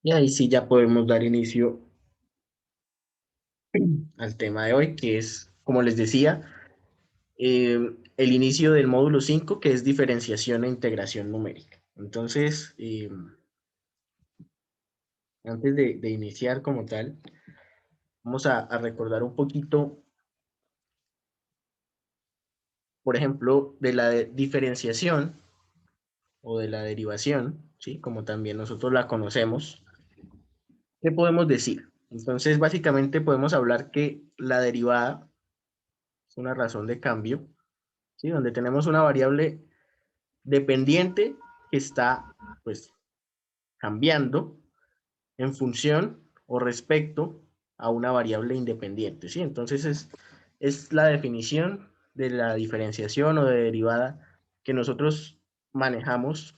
Y ahí sí ya podemos dar inicio al tema de hoy, que es, como les decía, el inicio del módulo 5, que es diferenciación e integración numérica. Entonces, antes de iniciar como tal, vamos a recordar un poquito, por ejemplo, de la diferenciación o de la derivación, ¿sí? Como también nosotros la conocemos. ¿Qué podemos decir? Entonces, básicamente podemos hablar que la derivada es una razón de cambio, ¿sí? Donde tenemos una variable dependiente que está, pues, cambiando en función o respecto a una variable independiente, ¿sí? Entonces, es la definición de la diferenciación o de derivada que nosotros manejamos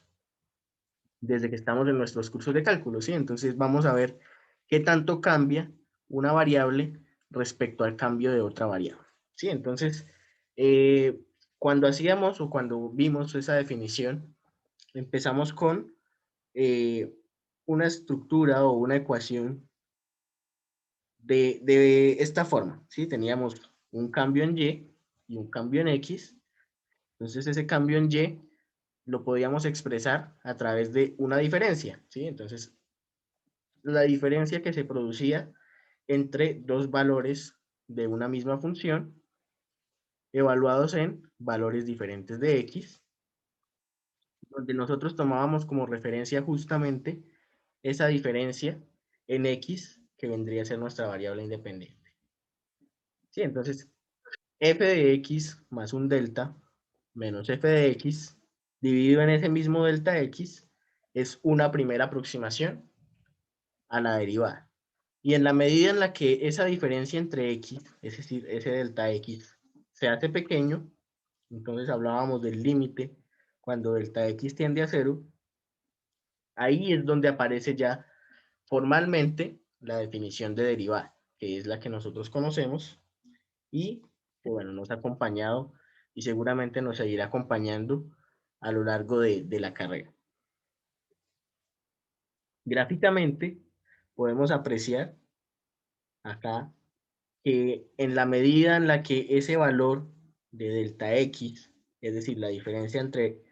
desde que estamos en nuestros cursos de cálculo, ¿sí? Entonces, vamos a ver qué tanto cambia una variable respecto al cambio de otra variable, ¿sí? Entonces, eh, cuando hacíamos o cuando vimos esa definición, empezamos con una estructura o una ecuación de esta forma, ¿sí? Teníamos un cambio en Y y un cambio en X. Entonces, ese cambio en Y lo podíamos expresar a través de una diferencia, ¿sí? Entonces, la diferencia que se producía entre dos valores de una misma función evaluados en valores diferentes de X, donde nosotros tomábamos como referencia justamente esa diferencia en X, que vendría a ser nuestra variable independiente. Sí, entonces, f de X más un delta menos f de X dividido en ese mismo delta X es una primera aproximación a la derivada. Y en la medida en la que esa diferencia entre X, es decir, ese delta X, se hace pequeño, entonces hablábamos del límite cuando delta X tiende a cero, ahí es donde aparece ya formalmente la definición de derivada, que es la que nosotros conocemos y que, bueno, nos ha acompañado y seguramente nos seguirá acompañando a lo largo de la carrera. Gráficamente podemos apreciar acá que en la medida en la que ese valor de delta X, es decir, la diferencia entre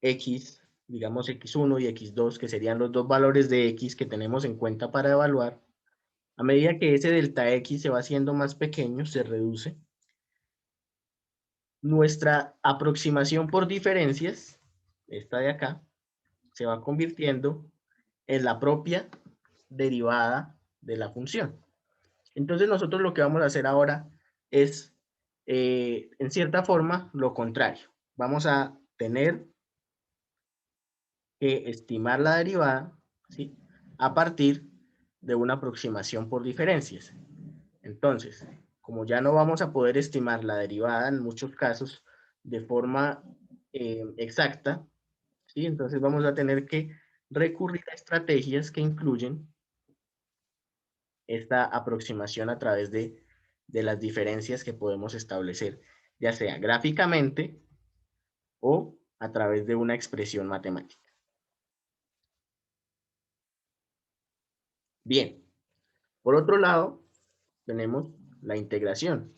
X, digamos X1 y X2, que serían los dos valores de X que tenemos en cuenta para evaluar, a medida que ese delta X se va haciendo más pequeño, se reduce, nuestra aproximación por diferencias, esta de acá, se va convirtiendo en la propia derivada de la función. Entonces nosotros lo que vamos a hacer ahora es, en cierta forma, lo contrario. Vamos a tener que estimar la derivada, ¿sí?, a partir de una aproximación por diferencias. Entonces, como ya no vamos a poder estimar la derivada en muchos casos de forma exacta, ¿sí?, entonces vamos a tener que recurrir a estrategias que incluyen esta aproximación a través de las diferencias que podemos establecer, ya sea gráficamente o a través de una expresión matemática. Bien, por otro lado, tenemos la integración.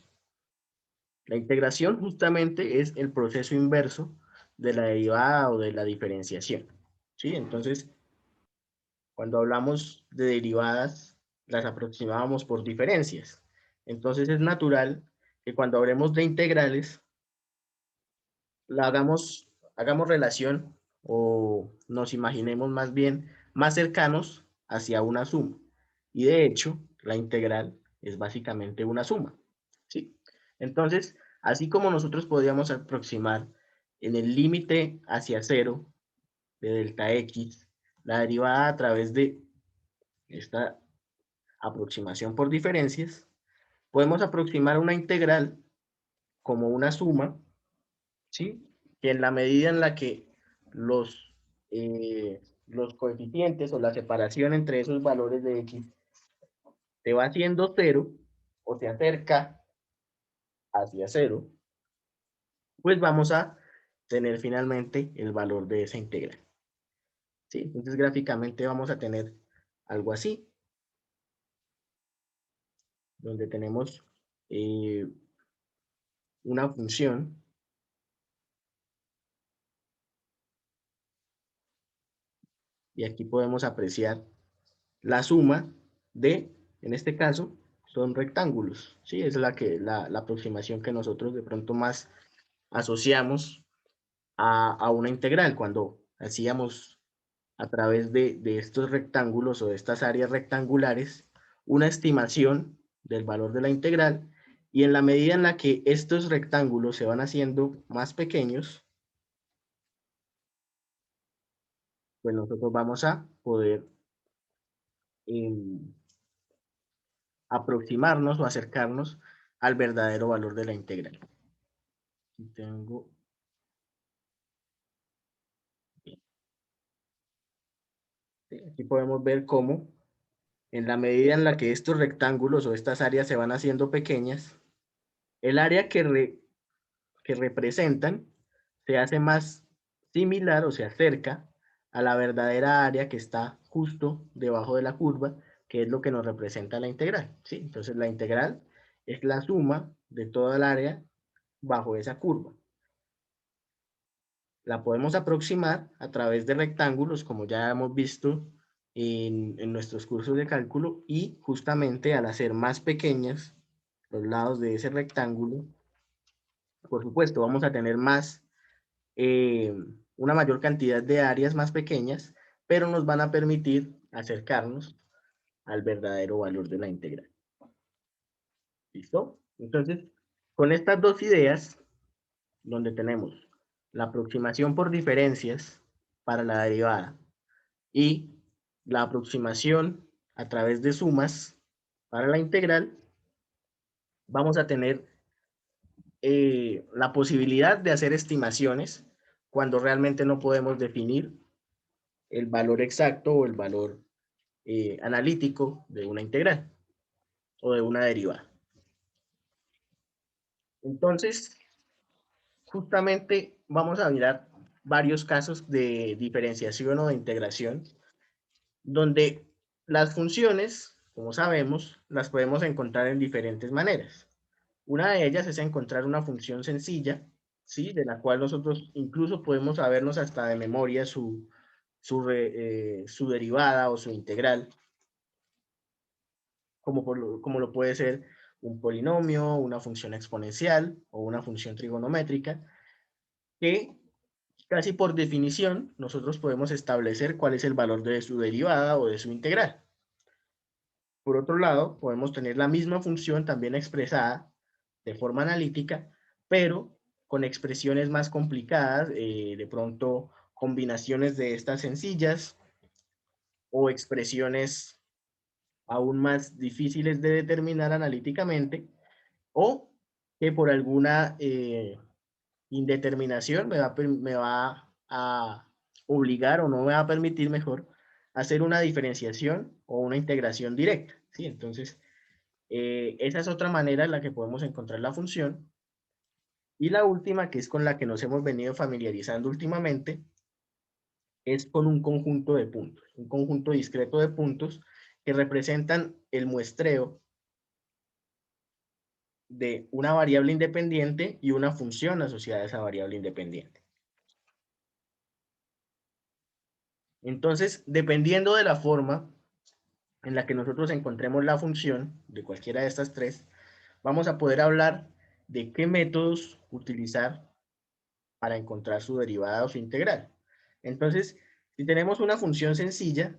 La integración justamente es el proceso inverso de la derivada o de la diferenciación, ¿sí? Entonces, cuando hablamos de derivadas, las aproximábamos por diferencias. Entonces, es natural que cuando hablemos de integrales, hagamos relación o nos imaginemos más bien más cercanos hacia una suma. Y de hecho, la integral es básicamente una suma, ¿sí? Entonces, así como nosotros podríamos aproximar en el límite hacia cero de delta x, la derivada a través de esta aproximación por diferencias, podemos aproximar una integral como una suma, ¿sí?, que en la medida en la que los coeficientes o la separación entre esos valores de x te va haciendo cero o se acerca hacia cero, pues vamos a tener finalmente el valor de esa integral, ¿sí? Entonces gráficamente vamos a tener algo así, donde tenemos una función y aquí podemos apreciar la suma de, en este caso, son rectángulos, ¿sí? Es la aproximación que nosotros de pronto más asociamos a una integral, cuando hacíamos a través de estos rectángulos o de estas áreas rectangulares una estimación del valor de la integral, y en la medida en la que estos rectángulos se van haciendo más pequeños, pues nosotros vamos a poder eh, aproximarnos o acercarnos al verdadero valor de la integral. Aquí tengo... Aquí podemos ver cómo, en la medida en la que estos rectángulos o estas áreas se van haciendo pequeñas, el área que representan se hace más similar o se acerca a la verdadera área que está justo debajo de la curva, que es lo que nos representa la integral, ¿sí? Entonces la integral es la suma de toda el área bajo esa curva. La podemos aproximar a través de rectángulos, como ya hemos visto en nuestros cursos de cálculo, y justamente al hacer más pequeñas los lados de ese rectángulo, por supuesto, vamos a tener una mayor cantidad de áreas más pequeñas, pero nos van a permitir acercarnos al verdadero valor de la integral. ¿Listo? Entonces, con estas dos ideas, donde tenemos la aproximación por diferencias para la derivada y la aproximación a través de sumas para la integral, vamos a tener la posibilidad de hacer estimaciones cuando realmente no podemos definir el valor exacto o el valor analítico de una integral o de una derivada. Entonces, justamente vamos a mirar varios casos de diferenciación o de integración, donde las funciones, como sabemos, las podemos encontrar en diferentes maneras. Una de ellas es encontrar una función sencilla, ¿sí? De la cual nosotros incluso podemos sabernos hasta de memoria su derivada o su integral, como lo puede ser un polinomio, una función exponencial o una función trigonométrica, que casi por definición nosotros podemos establecer cuál es el valor de su derivada o de su integral. Por otro lado, podemos tener la misma función también expresada de forma analítica, pero con expresiones más complicadas, de pronto combinaciones de estas sencillas o expresiones aún más difíciles de determinar analíticamente, o que por alguna indeterminación me va a obligar o no me va a permitir mejor hacer una diferenciación o una integración directa, ¿sí? Entonces, esa es otra manera en la que podemos encontrar la función. Y la última, que es con la que nos hemos venido familiarizando últimamente, es con un conjunto de puntos, un conjunto discreto de puntos que representan el muestreo de una variable independiente y una función asociada a esa variable independiente. Entonces, dependiendo de la forma en la que nosotros encontremos la función de cualquiera de estas tres, vamos a poder hablar de qué métodos utilizar para encontrar su derivada o su integral. Entonces, si tenemos una función sencilla,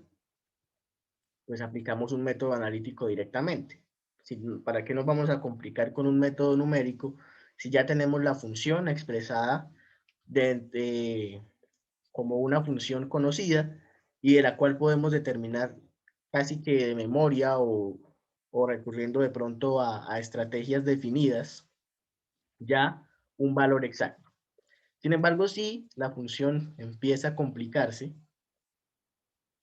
pues aplicamos un método analítico directamente. ¿Para qué nos vamos a complicar con un método numérico si ya tenemos la función expresada como una función conocida y de la cual podemos determinar casi que de memoria o recurriendo de pronto a estrategias definidas ya un valor exacto? Sin embargo, si la función empieza a complicarse,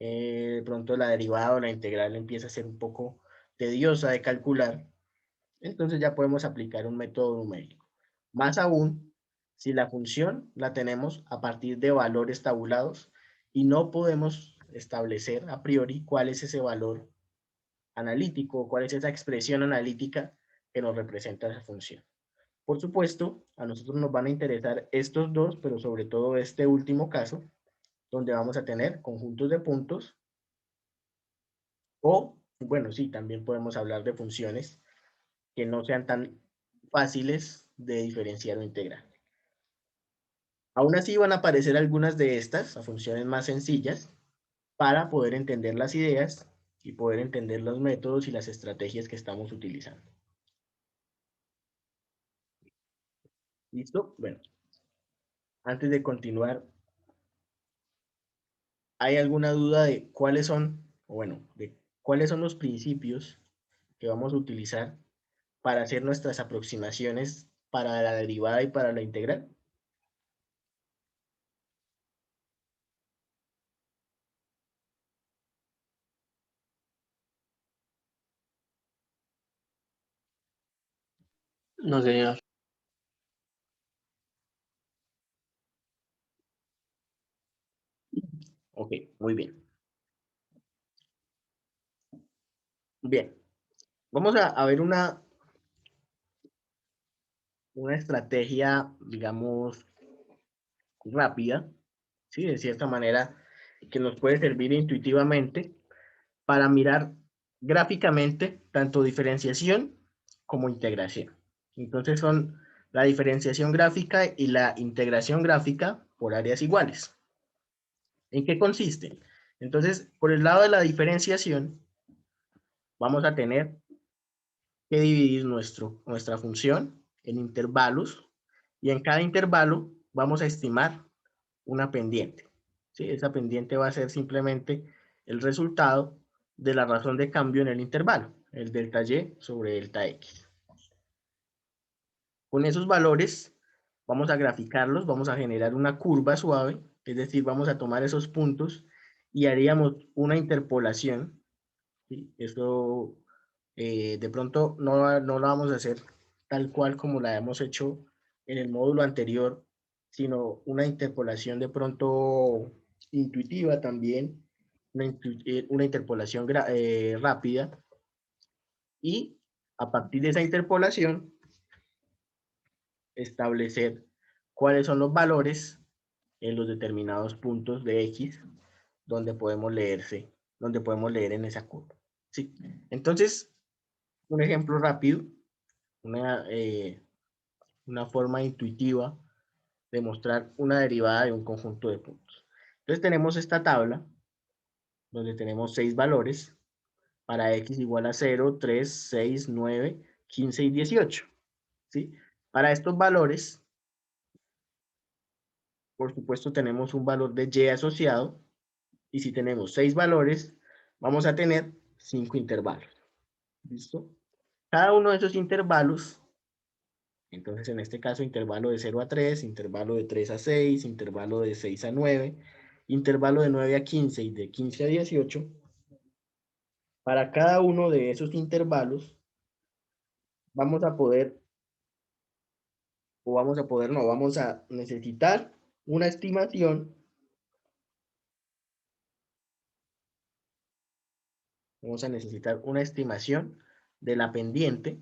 de pronto la derivada o la integral empieza a ser un poco tediosa de calcular, entonces ya podemos aplicar un método numérico. Más aún, si la función la tenemos a partir de valores tabulados y no podemos establecer a priori cuál es ese valor analítico, cuál es esa expresión analítica que nos representa esa función. Por supuesto, a nosotros nos van a interesar estos dos, pero sobre todo este último caso, donde vamos a tener conjuntos de puntos o, bueno, sí, también podemos hablar de funciones que no sean tan fáciles de diferenciar o integrar. Aún así van a aparecer algunas de estas, a funciones más sencillas, para poder entender las ideas y poder entender los métodos y las estrategias que estamos utilizando. ¿Listo? Bueno, antes de continuar, ¿hay alguna duda de cuáles son, o bueno, de cuáles son los principios que vamos a utilizar para hacer nuestras aproximaciones para la derivada y para la integral? No, señor. Ok, muy bien. Bien, vamos a ver una estrategia, digamos, rápida, ¿sí? De cierta manera, que nos puede servir intuitivamente para mirar gráficamente tanto diferenciación como integración. Entonces son la diferenciación gráfica y la integración gráfica por áreas iguales. ¿En qué consiste? Entonces, por el lado de la diferenciación, vamos a tener que dividir nuestra función en intervalos y en cada intervalo vamos a estimar una pendiente. ¿Sí? Esa pendiente va a ser simplemente el resultado de la razón de cambio en el intervalo, el delta y sobre delta x. Con esos valores vamos a graficarlos, vamos a generar una curva suave, es decir, vamos a tomar esos puntos y haríamos una interpolación. ¿Sí? Eso de pronto no lo vamos a hacer tal cual como la hemos hecho en el módulo anterior, sino una interpolación de pronto intuitiva también, una interpolación rápida, y a partir de esa interpolación establecer cuáles son los valores en los determinados puntos de X donde podemos leer en esa curva. ¿Sí? Entonces, un ejemplo rápido, una, eh, una forma intuitiva de mostrar una derivada de un conjunto de puntos. Entonces tenemos esta tabla donde tenemos 6 valores para x igual a 0, 3, 6, 9, 15 y 18. ¿Sí? Para estos valores, por supuesto, tenemos un valor de y asociado, y si tenemos 6 valores, vamos a tener 5 intervalos. ¿Listo? Cada uno de esos intervalos, entonces en este caso intervalo de 0 a 3, intervalo de 3 a 6, intervalo de 6 a 9, intervalo de 9 a 15 y de 15 a 18, para cada uno de esos intervalos vamos a poder, no, vamos a necesitar una estimación, vamos a necesitar una estimación de la pendiente,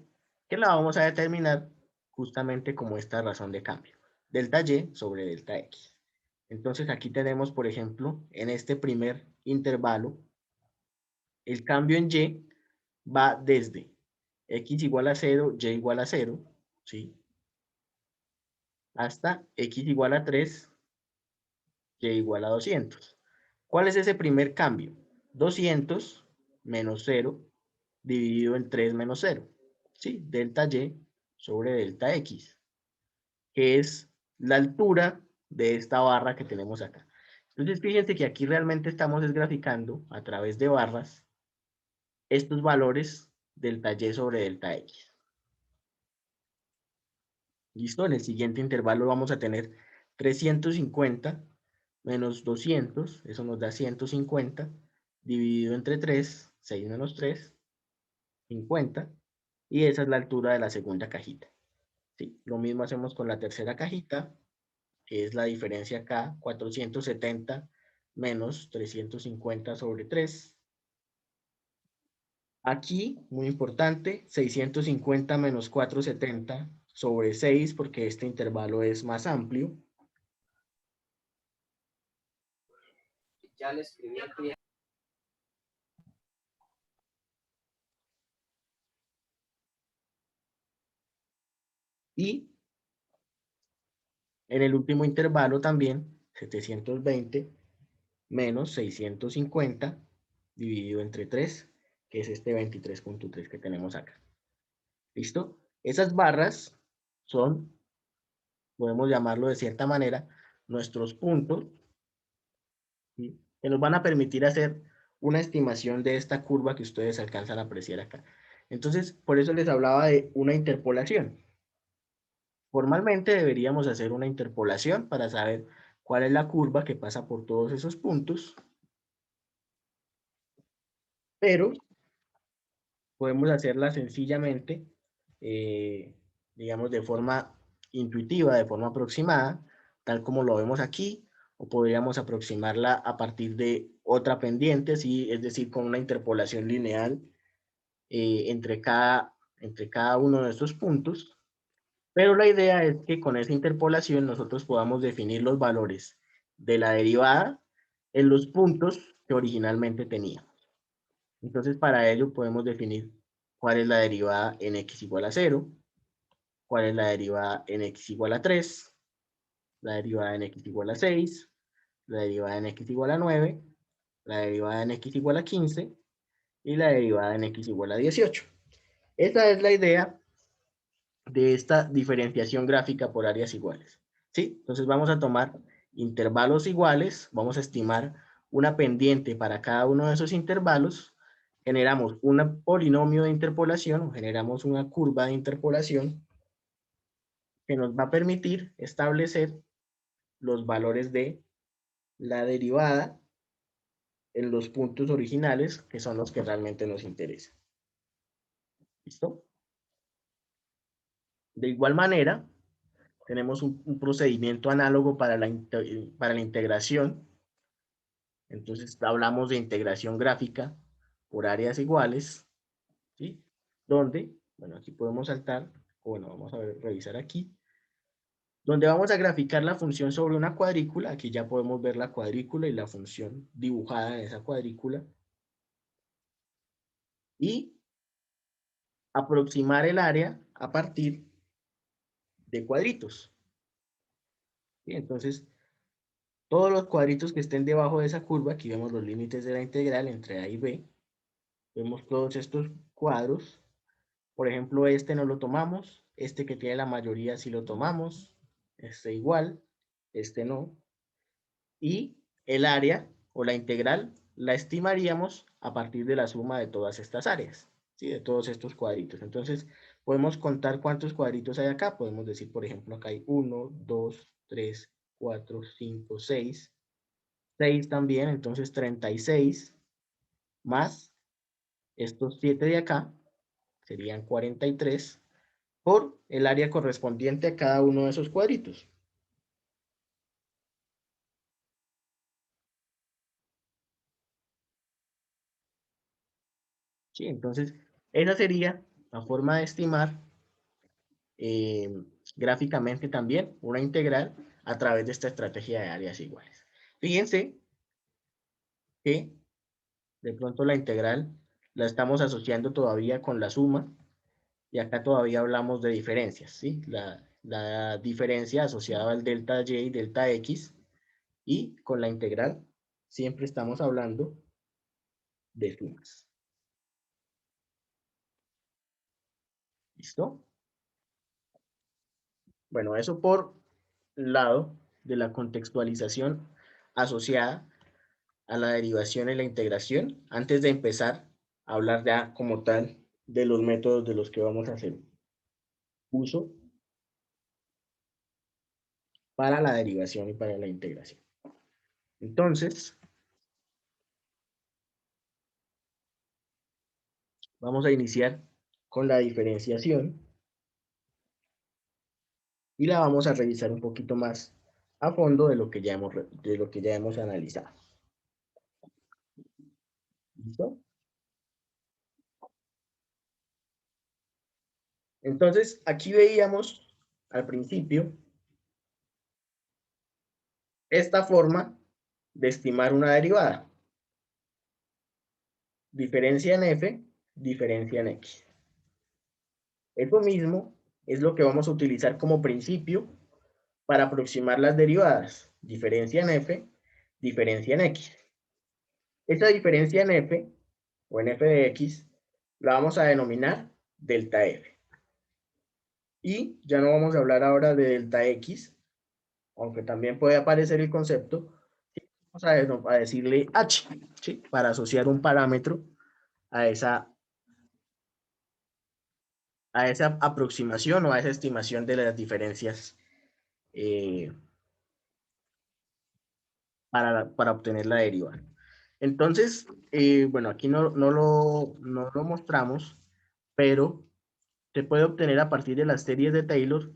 que la vamos a determinar justamente como esta razón de cambio, delta y sobre delta x. Entonces aquí tenemos, por ejemplo, en este primer intervalo, el cambio en y va desde x igual a 0, y igual a 0, ¿sí? Hasta x igual a 3, y igual a 200. ¿Cuál es ese primer cambio? 200 menos 0 dividido en 3 menos 0. ¿Sí? Delta y sobre delta x, que es la altura de esta barra que tenemos acá. Entonces, fíjense que aquí realmente estamos desgraficando a través de barras estos valores delta y sobre delta x. ¿Listo? En el siguiente intervalo vamos a tener 350 menos 200, eso nos da 150, dividido entre 3, 6 menos 3, 50, y esa es la altura de la segunda cajita. ¿Sí? Lo mismo hacemos con la tercera cajita, que es la diferencia acá, 470 menos 350 sobre 3. Aquí, muy importante, 650 menos 470 sobre 6, porque este intervalo es más amplio. Ya le escribí al cliente. Y en el último intervalo también, 720 menos 650 dividido entre 3, que es este 23.3 que tenemos acá. ¿Listo? Esas barras son, podemos llamarlo de cierta manera, nuestros puntos, ¿sí?, que nos van a permitir hacer una estimación de esta curva que ustedes alcanzan a apreciar acá. Entonces, por eso les hablaba de una interpolación. Formalmente deberíamos hacer una interpolación para saber cuál es la curva que pasa por todos esos puntos, pero podemos hacerla sencillamente, digamos, de forma intuitiva, de forma aproximada, tal como lo vemos aquí, o podríamos aproximarla a partir de otra pendiente, ¿sí? Es decir, con una interpolación lineal entre cada uno de estos puntos. Pero la idea es que con esa interpolación nosotros podamos definir los valores de la derivada en los puntos que originalmente teníamos. Entonces, para ello podemos definir cuál es la derivada en x igual a 0, cuál es la derivada en x igual a 3, la derivada en x igual a 6, la derivada en x igual a 9, la derivada en x igual a 15 y la derivada en x igual a 18. Esa es la idea de esta diferenciación gráfica por áreas iguales, ¿sí? Entonces vamos a tomar intervalos iguales, vamos a estimar una pendiente para cada uno de esos intervalos, generamos un polinomio de interpolación, generamos una curva de interpolación que nos va a permitir establecer los valores de la derivada en los puntos originales, que son los que realmente nos interesan. ¿Listo? De igual manera, tenemos un procedimiento análogo para la integración. Entonces, hablamos de integración gráfica por áreas iguales, ¿sí? Donde, bueno, aquí podemos saltar, o bueno, vamos a revisar aquí, donde vamos a graficar la función sobre una cuadrícula. Aquí ya podemos ver la cuadrícula y la función dibujada en esa cuadrícula. Y aproximar el área a partir de cuadritos. ¿Sí? Entonces, todos los cuadritos que estén debajo de esa curva, aquí vemos los límites de la integral entre A y B, vemos todos estos cuadros. Por ejemplo, este no lo tomamos, este que tiene la mayoría sí lo tomamos, este igual, este no. Y el área o la integral la estimaríamos a partir de la suma de todas estas áreas, ¿sí? De todos estos cuadritos. Entonces, podemos contar cuántos cuadritos hay acá. Podemos decir, por ejemplo, acá hay 1, 2, 3, 4, 5, 6. 6 también, entonces 36 más estos 7 de acá, serían 43, por el área correspondiente a cada uno de esos cuadritos. ¿Sí? Entonces, esa sería la forma de estimar gráficamente también una integral a través de esta estrategia de áreas iguales. Fíjense que de pronto la integral la estamos asociando todavía con la suma, y acá todavía hablamos de diferencias, ¿sí? La diferencia asociada al delta y y delta x, y con la integral siempre estamos hablando de sumas. ¿Listo? Bueno, eso por el lado de la contextualización asociada a la derivación y la integración, antes de empezar a hablar ya como tal de los métodos de los que vamos a hacer uso para la derivación y para la integración. Entonces, vamos a iniciar con la diferenciación y la vamos a revisar un poquito más a fondo de lo que ya hemos analizado. ¿Listo? Entonces, aquí veíamos al principio esta forma de estimar una derivada. Diferencia en f, diferencia en x. Eso mismo es lo que vamos a utilizar como principio para aproximar las derivadas. Diferencia en f, diferencia en x. Esa diferencia en f, o en f de x, la vamos a denominar delta f. Y ya no vamos a hablar ahora de delta x, aunque también puede aparecer el concepto. Vamos a decirle h, ¿sí? Para asociar un parámetro a esa aproximación o a esa estimación de las diferencias para obtener la derivada. Entonces, bueno, aquí no lo mostramos, pero se puede obtener a partir de las series de Taylor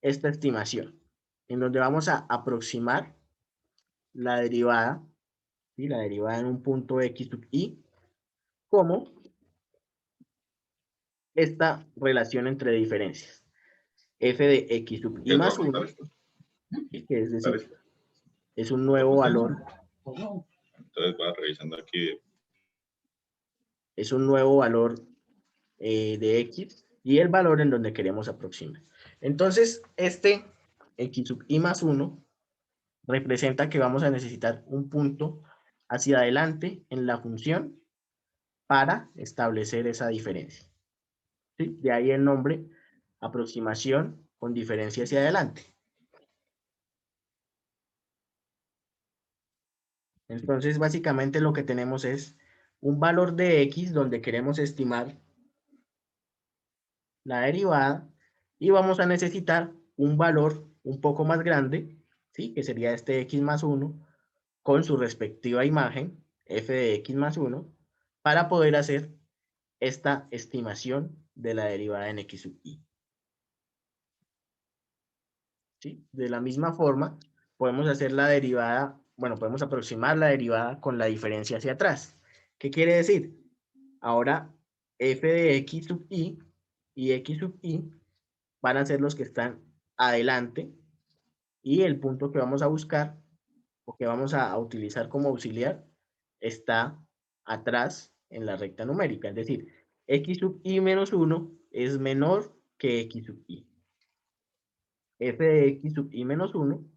esta estimación, en donde vamos a aproximar la derivada, ¿sí? La derivada en un punto x sub i, como esta relación entre diferencias. F de x sub i más 1, que es decir, es un nuevo valor. Entonces va revisando aquí. Es un nuevo valor de x y el valor en donde queremos aproximar. Entonces, este x sub i más 1 representa que vamos a necesitar un punto hacia adelante en la función para establecer esa diferencia. ¿Sí? De ahí el nombre, aproximación con diferencia hacia adelante. Entonces, básicamente lo que tenemos es un valor de x donde queremos estimar la derivada y vamos a necesitar un valor un poco más grande, ¿sí? Que sería este x más 1 con su respectiva imagen, f de x más 1, para poder hacer esta estimación de la derivada en x sub i. ¿Sí? De la misma forma, podemos hacer la derivada, bueno, podemos aproximar la derivada con la diferencia hacia atrás. ¿Qué quiere decir? Ahora, f de x sub i y x sub i van a ser los que están adelante y el punto que vamos a buscar o que vamos a utilizar como auxiliar está atrás en la recta numérica. Es decir, x sub i menos 1 es menor que x sub i. F de x sub i menos 1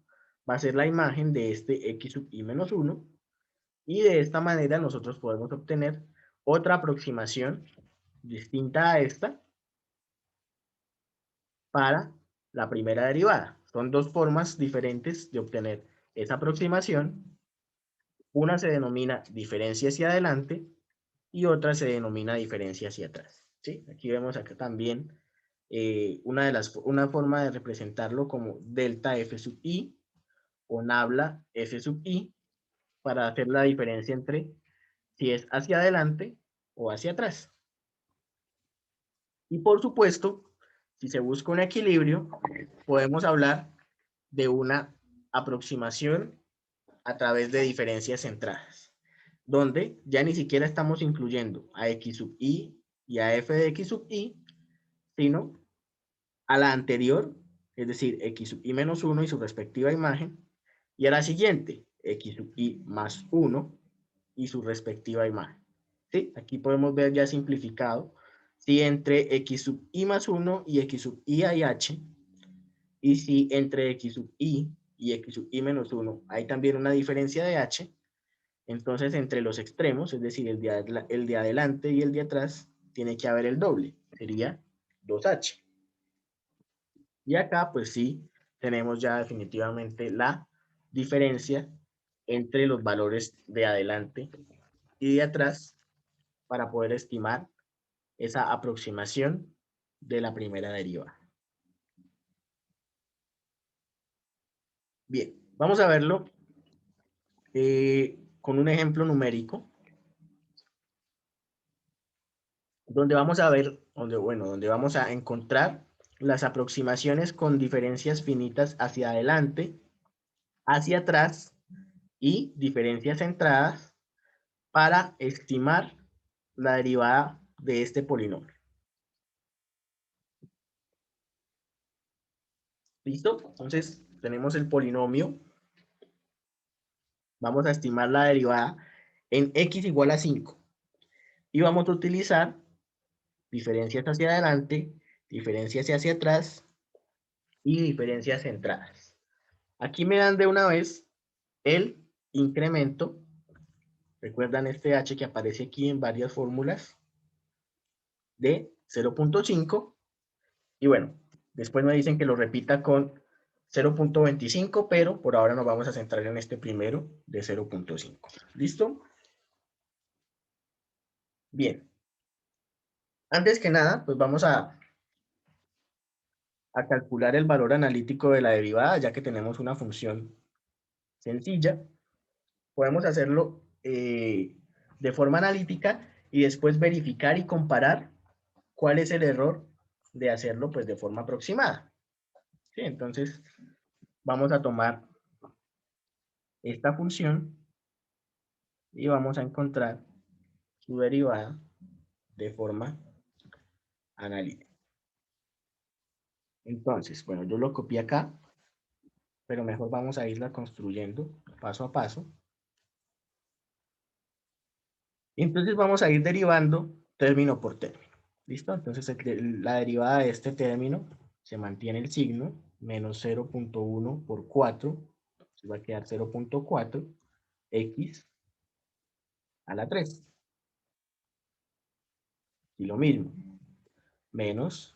va a ser la imagen de este x sub i menos 1 y de esta manera nosotros podemos obtener otra aproximación distinta a esta para la primera derivada. Son dos formas diferentes de obtener esa aproximación. Una se denomina diferencia hacia adelante y otra se denomina diferencia hacia atrás. ¿Sí? Aquí vemos acá también una forma de representarlo como delta f sub i o nabla f sub i para hacer la diferencia entre si es hacia adelante o hacia atrás. Y por supuesto, si se busca un equilibrio, podemos hablar de una aproximación a través de diferencias centradas, donde ya ni siquiera estamos incluyendo a x sub i y a f de x sub i, sino a la anterior, es decir, x sub i menos 1 y su respectiva imagen, y a la siguiente, x sub i más 1 y su respectiva imagen. ¿Sí? Aquí podemos ver ya simplificado si entre x sub i más 1 y x sub i hay h, y si entre x sub i y x sub i menos 1 hay también una diferencia de h, entonces entre los extremos, es decir, el de adelante y el de atrás, tiene que haber el doble, sería 2h. Y acá, pues sí, tenemos ya definitivamente la diferencia entre los valores de adelante y de atrás para poder estimar esa aproximación de la primera derivada. Bien, vamos a verlo con un ejemplo numérico, donde vamos a ver, donde vamos a encontrar las aproximaciones con diferencias finitas hacia adelante, hacia atrás y diferencias centradas para estimar la derivada de este polinomio. ¿Listo? Entonces, tenemos el polinomio. Vamos a estimar la derivada en x igual a 5. Y vamos a utilizar diferencias hacia adelante, diferencias hacia atrás y diferencias centradas. Aquí me dan de una vez el incremento. ¿Recuerdan este h que aparece aquí en varias fórmulas? De 0.5. Y bueno, después me dicen que lo repita con 0.25, pero por ahora nos vamos a centrar en este primero de 0.5. ¿Listo? Bien. Antes que nada, pues vamos a calcular el valor analítico de la derivada, ya que tenemos una función sencilla. Podemos hacerlo de forma analítica y después verificar y comparar cuál es el error de hacerlo pues de forma aproximada. ¿Sí? Entonces, vamos a tomar esta función y vamos a encontrar su derivada de forma analítica. Entonces, bueno, yo lo copié acá, pero mejor vamos a irla construyendo paso a paso. Entonces vamos a ir derivando término por término. ¿Listo? Entonces la derivada de este término se mantiene el signo, menos 0.1 por 4, va a quedar 0.4, x a la 3. Y lo mismo, menos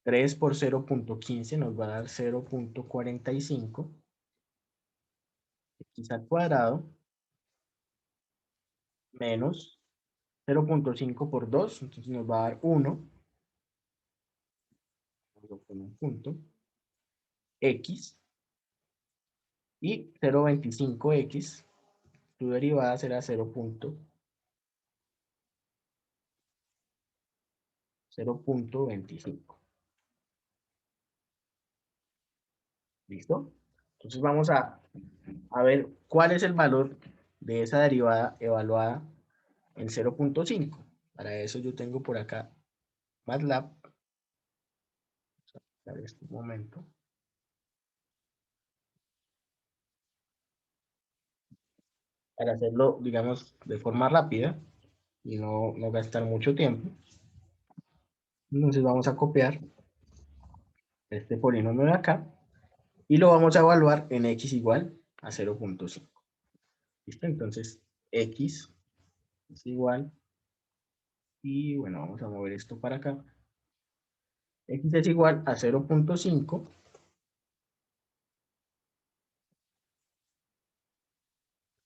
3 por 0.15 nos va a dar 0.45, x al cuadrado, menos 0.5 por 2, entonces nos va a dar 1, con un punto, x, y 0.25x, tu derivada será 0.25. ¿Listo? Entonces vamos a ver cuál es el valor de esa derivada evaluada en 0.5. Para eso yo tengo por acá MATLAB. A ver este momento. Para hacerlo, digamos, de forma rápida y no gastar mucho tiempo. Entonces vamos a copiar este polinomio de acá y lo vamos a evaluar en x igual a 0.5. ¿Listo? Entonces x es igual, y bueno, vamos a mover esto para acá. X es igual a 0.5.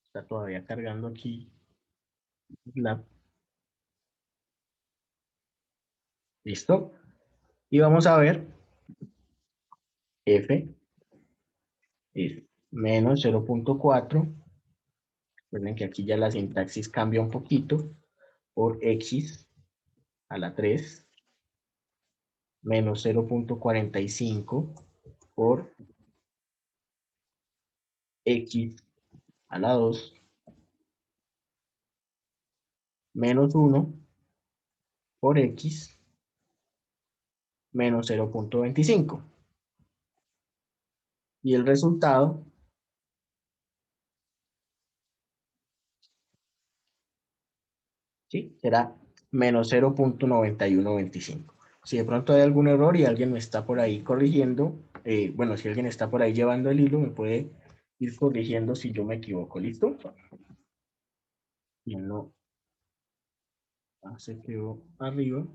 Está todavía cargando aquí la. ¿Listo? Y vamos a ver f es menos 0.4. Recuerden que aquí ya la sintaxis cambia un poquito, por x a la 3 menos 0.45 por x a la 2 menos 1 por x menos 0.25. Y el resultado ¿sí? Será menos 0.9125. Si de pronto hay algún error y alguien me está por ahí corrigiendo, bueno, si alguien está por ahí llevando el hilo, me puede ir corrigiendo si yo me equivoco. ¿Listo? Y no se quedó arriba.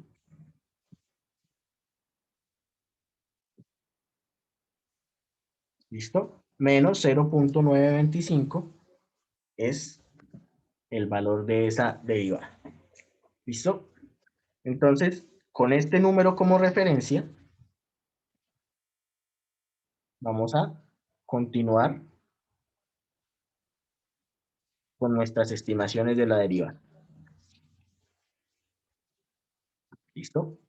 ¿Listo? Menos 0.925 es el valor de esa derivada. ¿Listo? Entonces, con este número como referencia, vamos a continuar con nuestras estimaciones de la derivada. ¿Listo?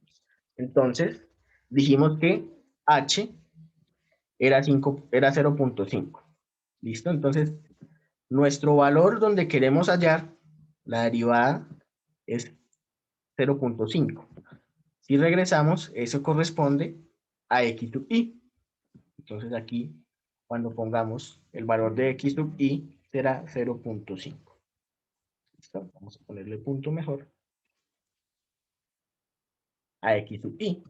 Entonces, dijimos que h era 0.5. ¿Listo? Entonces, nuestro valor donde queremos hallar la derivada es 0.5. Si regresamos, eso corresponde a x sub i. Entonces aquí, cuando pongamos el valor de x sub i, será 0.5. ¿Listo? Vamos a ponerle punto mejor a x sub i.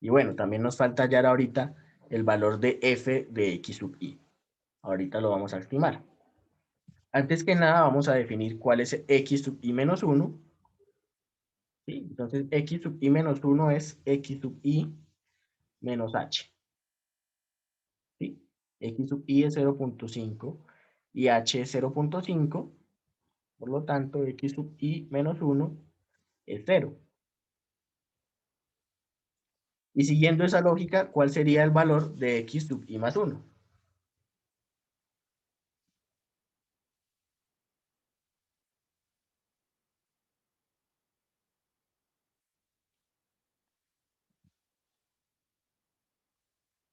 Y bueno, también nos falta hallar ahorita el valor de f de x sub i. Ahorita lo vamos a estimar. Antes que nada, vamos a definir cuál es x sub i menos 1. ¿Sí? Entonces, x sub i menos 1 es x sub i menos h. ¿Sí? X sub i es 0.5 y h es 0.5. Por lo tanto, x sub i menos 1 es 0. Y siguiendo esa lógica, ¿cuál sería el valor de x sub i más 1?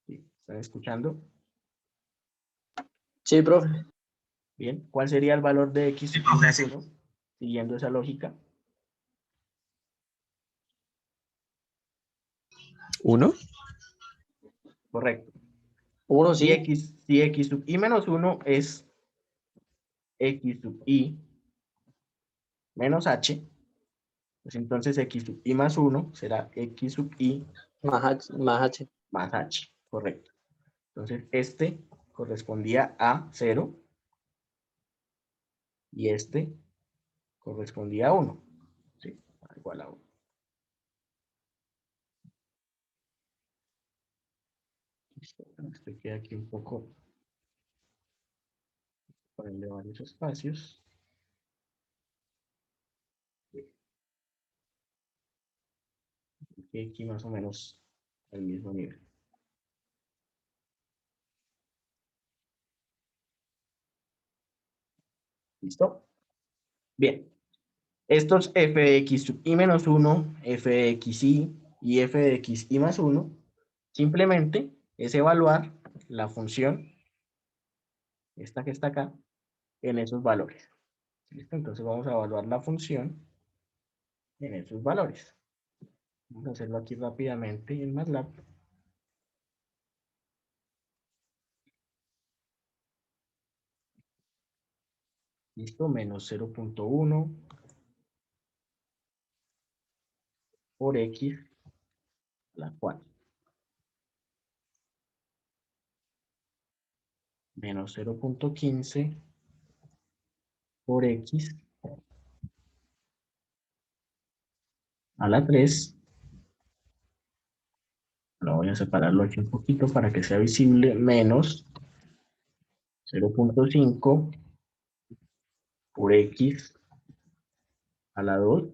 ¿Sí? ¿Están escuchando? Sí, profe. Bien, ¿cuál sería el valor de x sub i más 1? Siguiendo esa lógica. 1. Correcto. 1 Si sí. x sub i menos 1 es x sub i menos h, pues entonces x sub i más 1 será x sub i Más H. más h. Correcto. Entonces este correspondía a 0 y este correspondía a 1. ¿Sí? Igual a 1. Listo. Este queda aquí un poco. Ponerle varios espacios. Y aquí más o menos al mismo nivel. ¿Listo? Bien. Estos f de x sub i menos 1, f de xi y f de xi más 1, simplemente es evaluar la función, esta que está acá, en esos valores. ¿Listo? Entonces vamos a evaluar la función en esos valores. Vamos a hacerlo aquí rápidamente en MATLAB. Listo, menos 0.1 por x a la 4. Menos 0.15 por x a la 3. Ahora voy a separarlo aquí un poquito para que sea visible. Menos 0.5 por x a la 2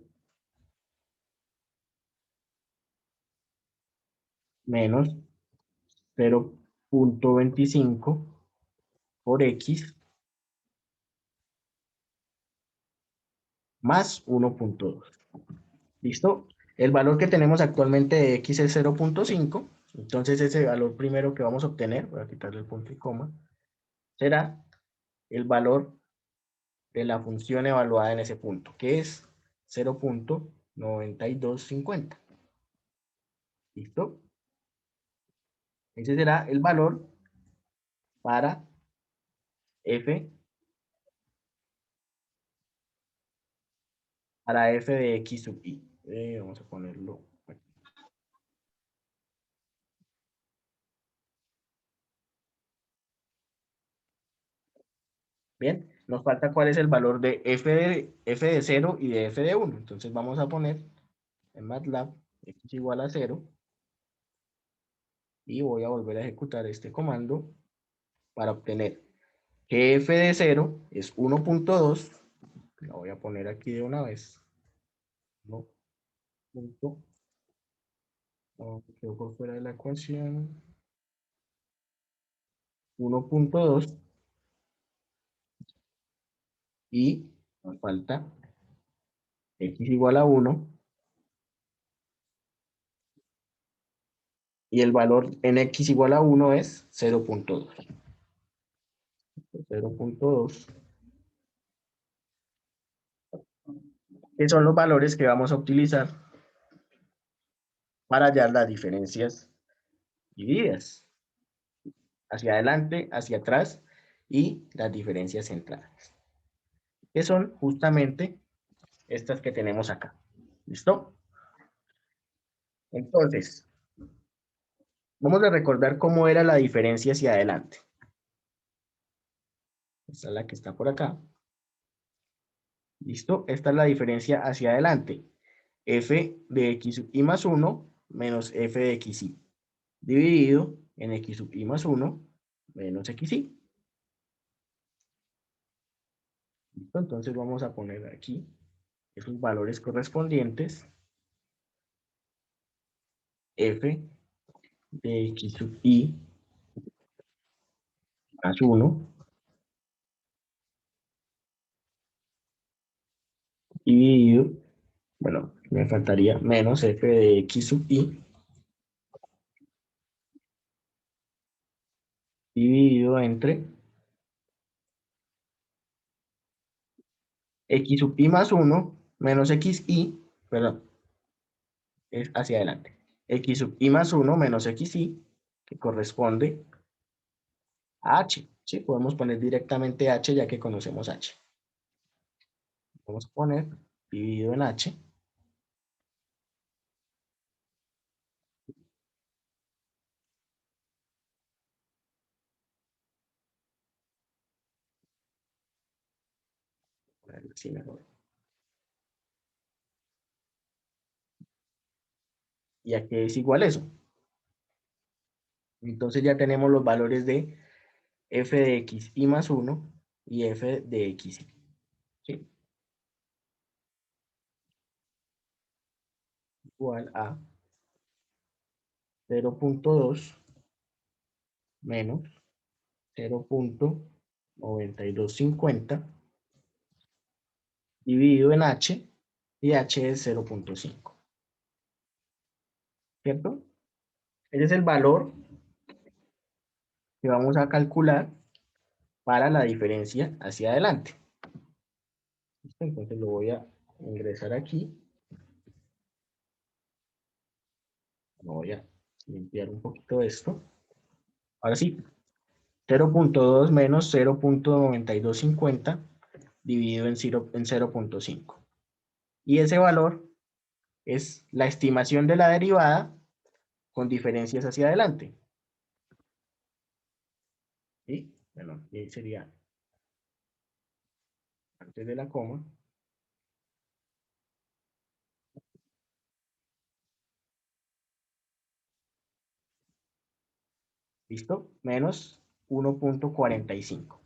menos 0.25 por x más 1.2. ¿Listo? El valor que tenemos actualmente de x es 0.5. Entonces ese valor primero que vamos a obtener, voy a quitarle el punto y coma, será el valor de la función evaluada en ese punto, que es 0.9250. ¿Listo? Ese será el valor para f de x sub i. Vamos a ponerlo aquí. Bien, nos falta cuál es el valor de f de 0 y de f de 1. Entonces vamos a poner en MATLAB x igual a 0 y voy a volver a ejecutar este comando para obtener que f de 0 es 1.2. La voy a poner aquí de una vez. 1. No, quedó por fuera de la ecuación. 1.2 y nos falta x igual a 1 y el valor en x igual a 1 es 0.2. 0.2 que son los valores que vamos a utilizar para hallar las diferencias divididas, hacia adelante, hacia atrás, y las diferencias centrales, que son justamente estas que tenemos acá. ¿Listo? Entonces, vamos a recordar cómo era la diferencia hacia adelante. Esta es la que está por acá. ¿Listo? Esta es la diferencia hacia adelante. F de x sub i más 1 menos f de xy, dividido en x sub i más 1 menos xy. ¿Listo? Entonces vamos a poner aquí esos valores correspondientes. F de x sub i más 1 dividido, bueno, me faltaría menos f de x sub i dividido entre x sub i más 1 menos xy, perdón, es hacia adelante. X sub i más 1 menos xy, que corresponde a h. ¿Sí? Podemos poner directamente h ya que conocemos h. Vamos a poner dividido en h. Así mejor. ¿Y a qué es igual eso? Entonces ya tenemos los valores de f de x y más 1 y f de x. ¿Sí? Igual a 0.2 menos 0.9250 dividido en h, y h es 0.5. ¿Cierto? Ese es el valor que vamos a calcular para la diferencia hacia adelante. ¿Listo? Entonces lo voy a ingresar aquí. Voy a limpiar un poquito esto. Ahora sí, 0.2 menos 0.9250 dividido en 0.5. Y ese valor es la estimación de la derivada con diferencias hacia adelante. ¿Sí? Bueno, y ahí sería antes de la coma. ¿Listo? Menos 1.45.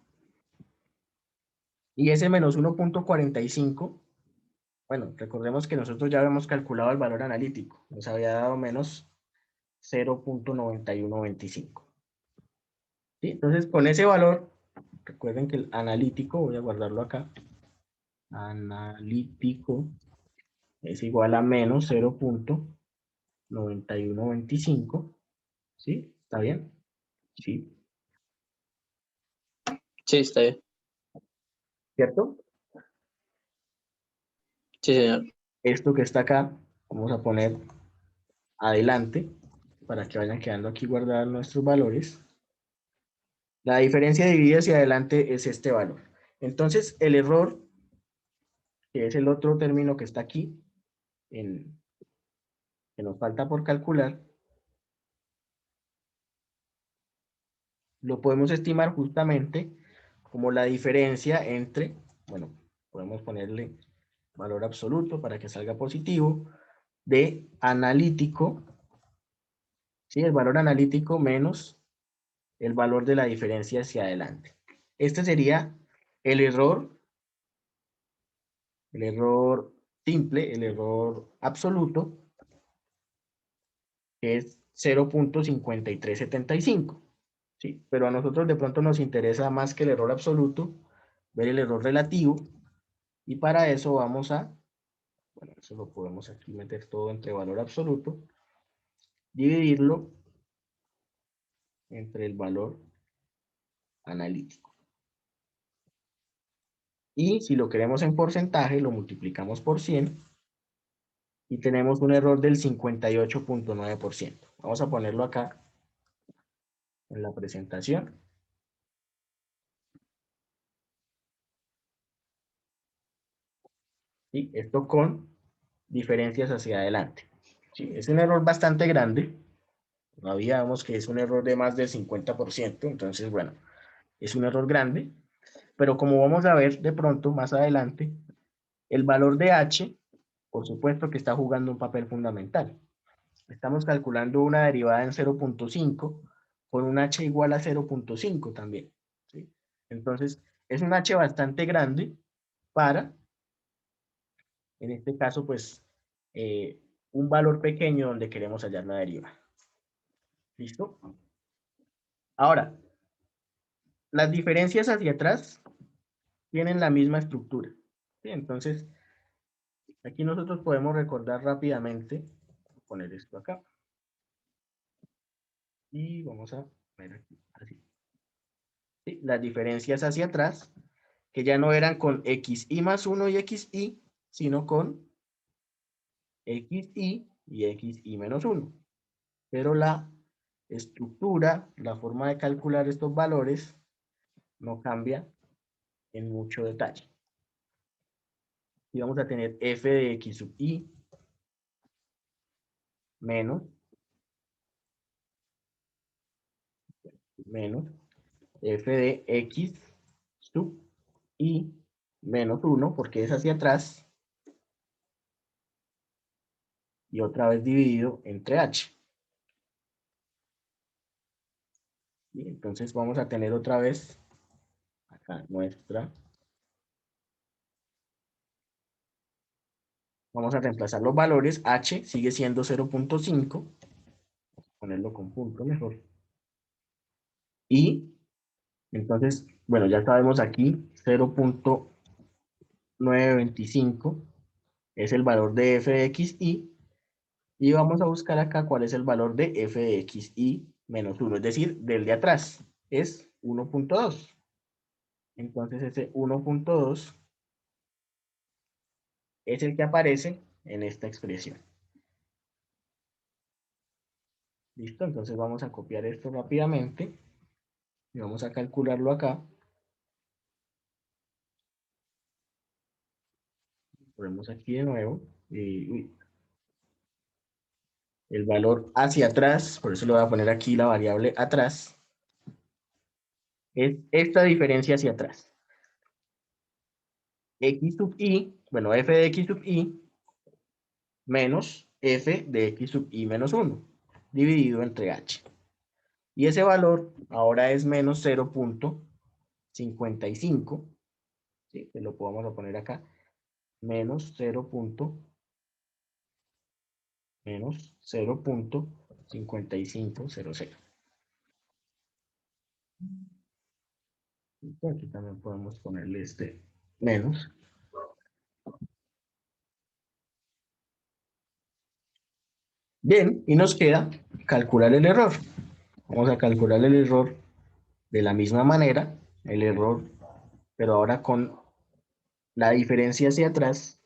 Y ese menos 1.45, bueno, recordemos que nosotros ya habíamos calculado el valor analítico. Nos había dado menos 0.9125. ¿Sí? Entonces, con ese valor, recuerden que el analítico, voy a guardarlo acá, analítico es igual a menos 0.9125. ¿Sí? ¿Está bien? Sí. Sí, está bien. ¿Cierto? Sí, señor. Esto que está acá, vamos a poner adelante para que vayan quedando aquí guardados nuestros valores. La diferencia dividida hacia adelante es este valor. Entonces, el error, que es el otro término que está aquí, que nos falta por calcular, lo podemos estimar justamente como la diferencia entre, bueno, podemos ponerle valor absoluto para que salga positivo, de analítico, ¿sí? El valor analítico menos el valor de la diferencia hacia adelante. Este sería el error simple, el error absoluto, que es 0.5375. ¿Sí? Pero a nosotros de pronto nos interesa más que el error absoluto, ver el error relativo, y para eso vamos a, bueno, eso lo podemos aquí meter todo entre valor absoluto, dividirlo entre el valor analítico. Y si lo queremos en porcentaje, lo multiplicamos por 100 y tenemos un error del 58.9%. Vamos a ponerlo acá en la presentación. Y esto con diferencias hacia adelante. ¿Sí? Es un error bastante grande. Todavía vemos que es un error de más del 50%. Entonces, bueno, es un error grande. Pero como vamos a ver de pronto más adelante, el valor de H, por supuesto que está jugando un papel fundamental. Estamos calculando una derivada en 0.5 con un H igual a 0.5 también. ¿Sí? Entonces, es un H bastante grande para, en este caso, pues, un valor pequeño donde queremos hallar la derivada. ¿Listo? Ahora, las diferencias hacia atrás tienen la misma estructura. ¿Sí? Entonces, aquí nosotros podemos recordar rápidamente, voy a poner esto acá, y vamos a ver aquí, así. ¿Sí? Las diferencias hacia atrás, que ya no eran con xi más 1 y xi, sino con xi y xi menos 1. Pero la estructura, la forma de calcular estos valores, no cambia en mucho detalle. Y vamos a tener f de x sub i menos f de x sub i menos 1, porque es hacia atrás, y otra vez dividido entre h. Y entonces vamos a tener otra vez acá nuestra. Vamos a reemplazar los valores. H sigue siendo 0.5. Ponerlo con punto mejor. Y entonces, bueno, ya sabemos aquí 0.925 es el valor de f de xi. Y vamos a buscar acá cuál es el valor de f de xi menos 1, es decir, del de atrás. Es 1.2. Entonces ese 1.2 es el que aparece en esta expresión. ¿Listo? Entonces vamos a copiar esto rápidamente y vamos a calcularlo acá. Ponemos aquí de nuevo. Y, el valor hacia atrás, por eso le voy a poner aquí la variable atrás, es esta diferencia hacia atrás. X sub i, bueno, f de x sub i menos f de x sub i menos 1, dividido entre h. Y ese valor ahora es menos 0.55, ¿sí? Que lo podemos poner acá, menos 0.5500. Aquí también podemos ponerle este menos. Bien, y nos queda calcular el error. Vamos a calcular el error de la misma manera, el error, pero ahora con la diferencia hacia atrás,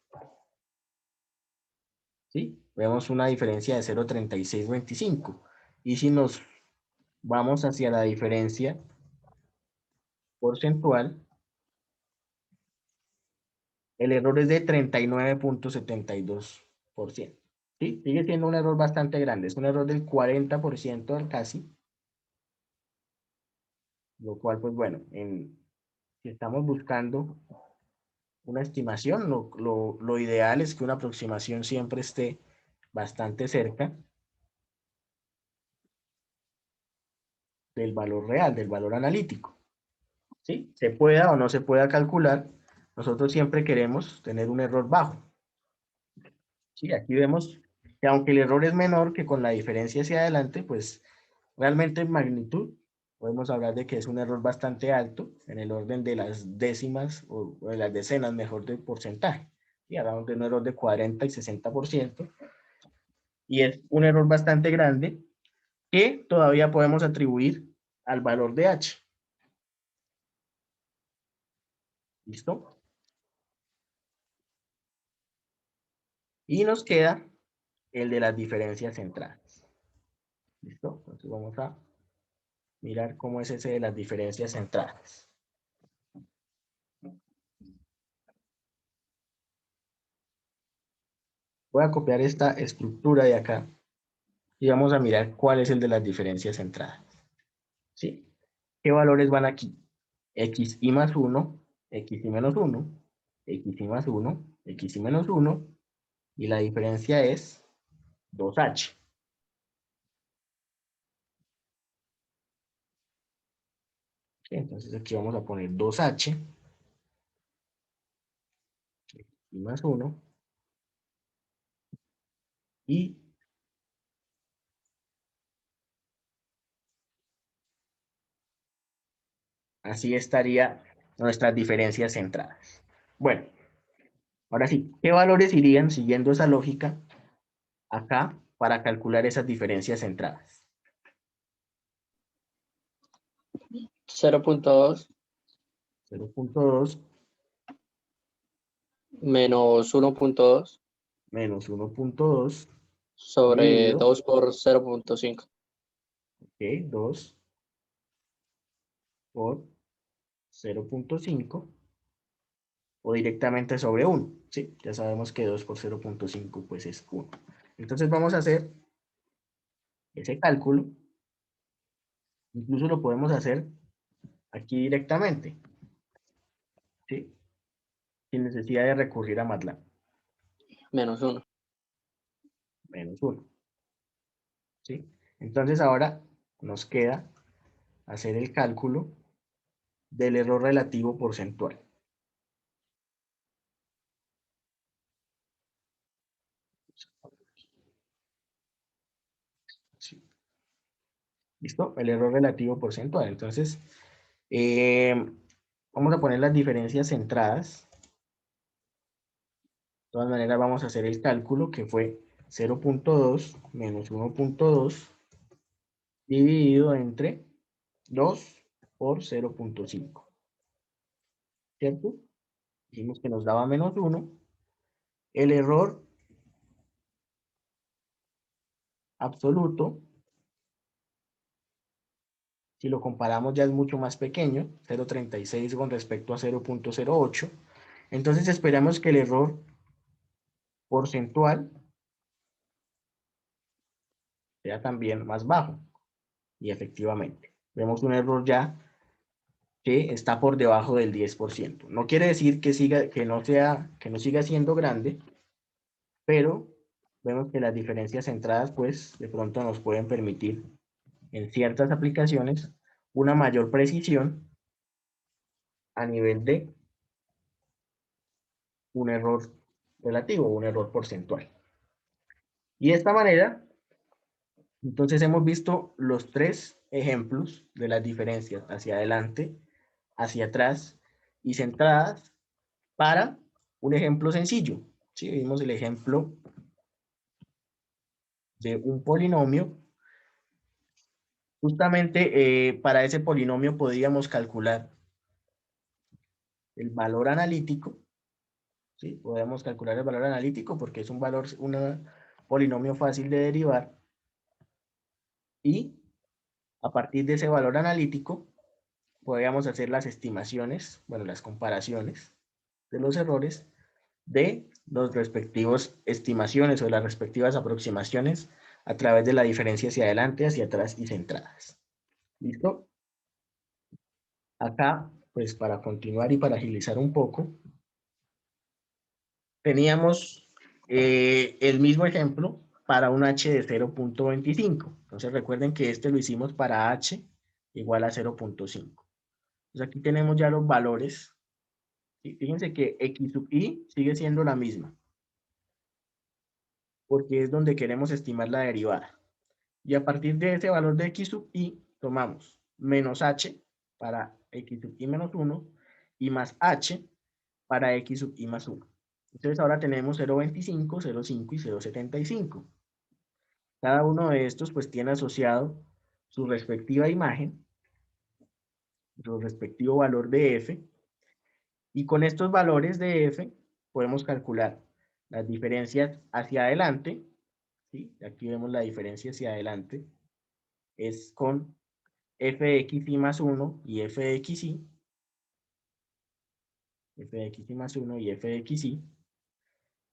¿sí? Vemos una diferencia de 0.3625. Y si nos vamos hacia la diferencia porcentual, el error es de 39.72%. ¿Sí? Sigue siendo un error bastante grande, es un error del 40% casi, lo cual, pues bueno, si estamos buscando una estimación, lo ideal es que una aproximación siempre esté bastante cerca del valor real, del valor analítico. ¿Sí? Se pueda o no se pueda calcular, nosotros siempre queremos tener un error bajo. ¿Sí? Aquí vemos que aunque el error es menor que con la diferencia hacia adelante, pues realmente en magnitud podemos hablar de que es un error bastante alto, en el orden de las décimas o de las decenas, mejor, de porcentaje. Y hablamos de un error de 40 y 60%. Y es un error bastante grande que todavía podemos atribuir al valor de H. ¿Listo? Y nos queda el de las diferencias centradas. ¿Listo? Entonces vamos a mirar cómo es ese de las diferencias centradas. Voy a copiar esta estructura de acá y vamos a mirar cuál es el de las diferencias centradas. ¿Sí? ¿Qué valores van aquí? X y más 1, X y menos 1, X y más 1, X y menos 1, y la diferencia es 2H. ¿Sí? Entonces aquí vamos a poner 2H y más 1 y así estaría nuestras diferencias centradas. Bueno, ahora sí, ¿qué valores irían siguiendo esa lógica acá para calcular esas diferencias centradas? 0.2 0.2 menos 1.2 menos 1.2 sobre dividido, 2 por 0.5. ok, 2 por 0.5 o directamente sobre 1. ¿Sí? Ya sabemos que 2 por 0.5 pues es 1. Entonces vamos a hacer ese cálculo. Incluso lo podemos hacer aquí directamente, ¿sí? Sin necesidad de recurrir a MATLAB. Menos 1. Menos 1. ¿Sí? Entonces ahora nos queda hacer el cálculo del error relativo porcentual. ¿Sí? ¿Listo? El error relativo porcentual. Entonces, vamos a poner las diferencias centradas. De todas maneras, vamos a hacer el cálculo que fue 0.2 menos 1.2 dividido entre 2 por 0.5. ¿Cierto? Dijimos que nos daba menos 1. El error absoluto, si lo comparamos, ya es mucho más pequeño, 0.36 con respecto a 0.08. Entonces esperamos que el error porcentual sea también más bajo. Y efectivamente, vemos un error ya que está por debajo del 10%. No quiere decir que no siga siendo grande, pero vemos que las diferencias centradas, pues, de pronto nos pueden permitir en ciertas aplicaciones una mayor precisión a nivel de un error relativo, un error porcentual. Y de esta manera, entonces hemos visto los tres ejemplos de las diferencias hacia adelante, hacia atrás y centradas para un ejemplo sencillo. ¿Sí? Vimos el ejemplo de un polinomio. Justamente para ese polinomio podríamos calcular el valor analítico. ¿Sí? Podemos calcular el valor analítico porque es un polinomio fácil de derivar. Y a partir de ese valor analítico, podríamos hacer las estimaciones, bueno, las comparaciones de los errores de los respectivos estimaciones o las respectivas aproximaciones a través de la diferencia hacia adelante, hacia atrás y centradas. ¿Listo? Acá, pues para continuar y para agilizar un poco, teníamos el mismo ejemplo para un h de 0.25. Entonces recuerden que este lo hicimos para h igual a 0.5. Entonces aquí tenemos ya los valores. Y fíjense que x sub i sigue siendo la misma, porque es donde queremos estimar la derivada. Y a partir de ese valor de x sub i, tomamos menos h para x sub i menos 1 y más h para x sub i más 1. Entonces ahora tenemos 0.25, 0.5 y 0.75. Cada uno de estos pues tiene asociado su respectiva imagen, su respectivo valor de f, y con estos valores de f podemos calcular las diferencias hacia adelante, ¿sí? Aquí vemos la diferencia hacia adelante, es con f de x y más 1 y f de x y, f de x y más 1 y f de x y.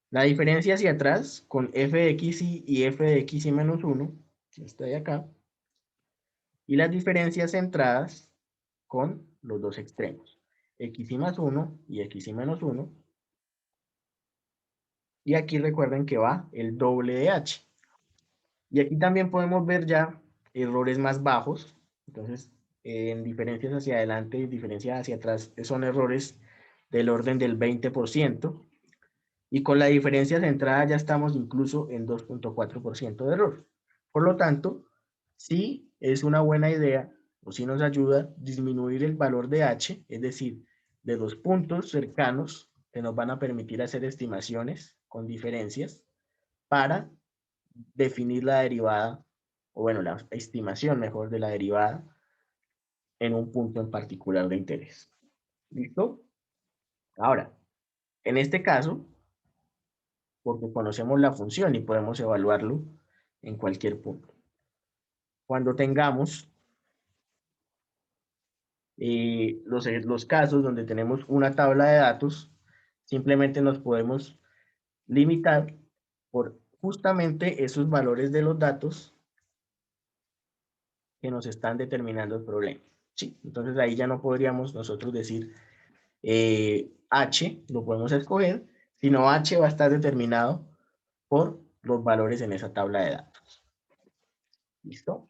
La diferencia hacia atrás con f de x y f de x y menos 1, que está de acá. Y las diferencias centradas con los dos extremos, x y más 1 y x y menos 1. Y aquí recuerden que va el doble de h. Y aquí también podemos ver ya errores más bajos. Entonces, en diferencias hacia adelante y diferencias hacia atrás son errores del orden del 20%. Y con la diferencia centrada ya estamos incluso en 2.4% de error. Por lo tanto, sí es una buena idea o sí nos ayuda disminuir el valor de h, es decir, de los puntos cercanos que nos van a permitir hacer estimaciones con diferencias para definir la derivada, o bueno, la estimación mejor de la derivada en un punto en particular de interés. ¿Listo? Ahora, en este caso, porque conocemos la función y podemos evaluarlo en cualquier punto. Cuando tengamos los casos donde tenemos una tabla de datos, simplemente nos podemos limitar por justamente esos valores de los datos que nos están determinando el problema. ¿Sí? Entonces ahí ya no podríamos nosotros decir h, lo podemos escoger, sino h va a estar determinado por los valores en esa tabla de datos. ¿Listo?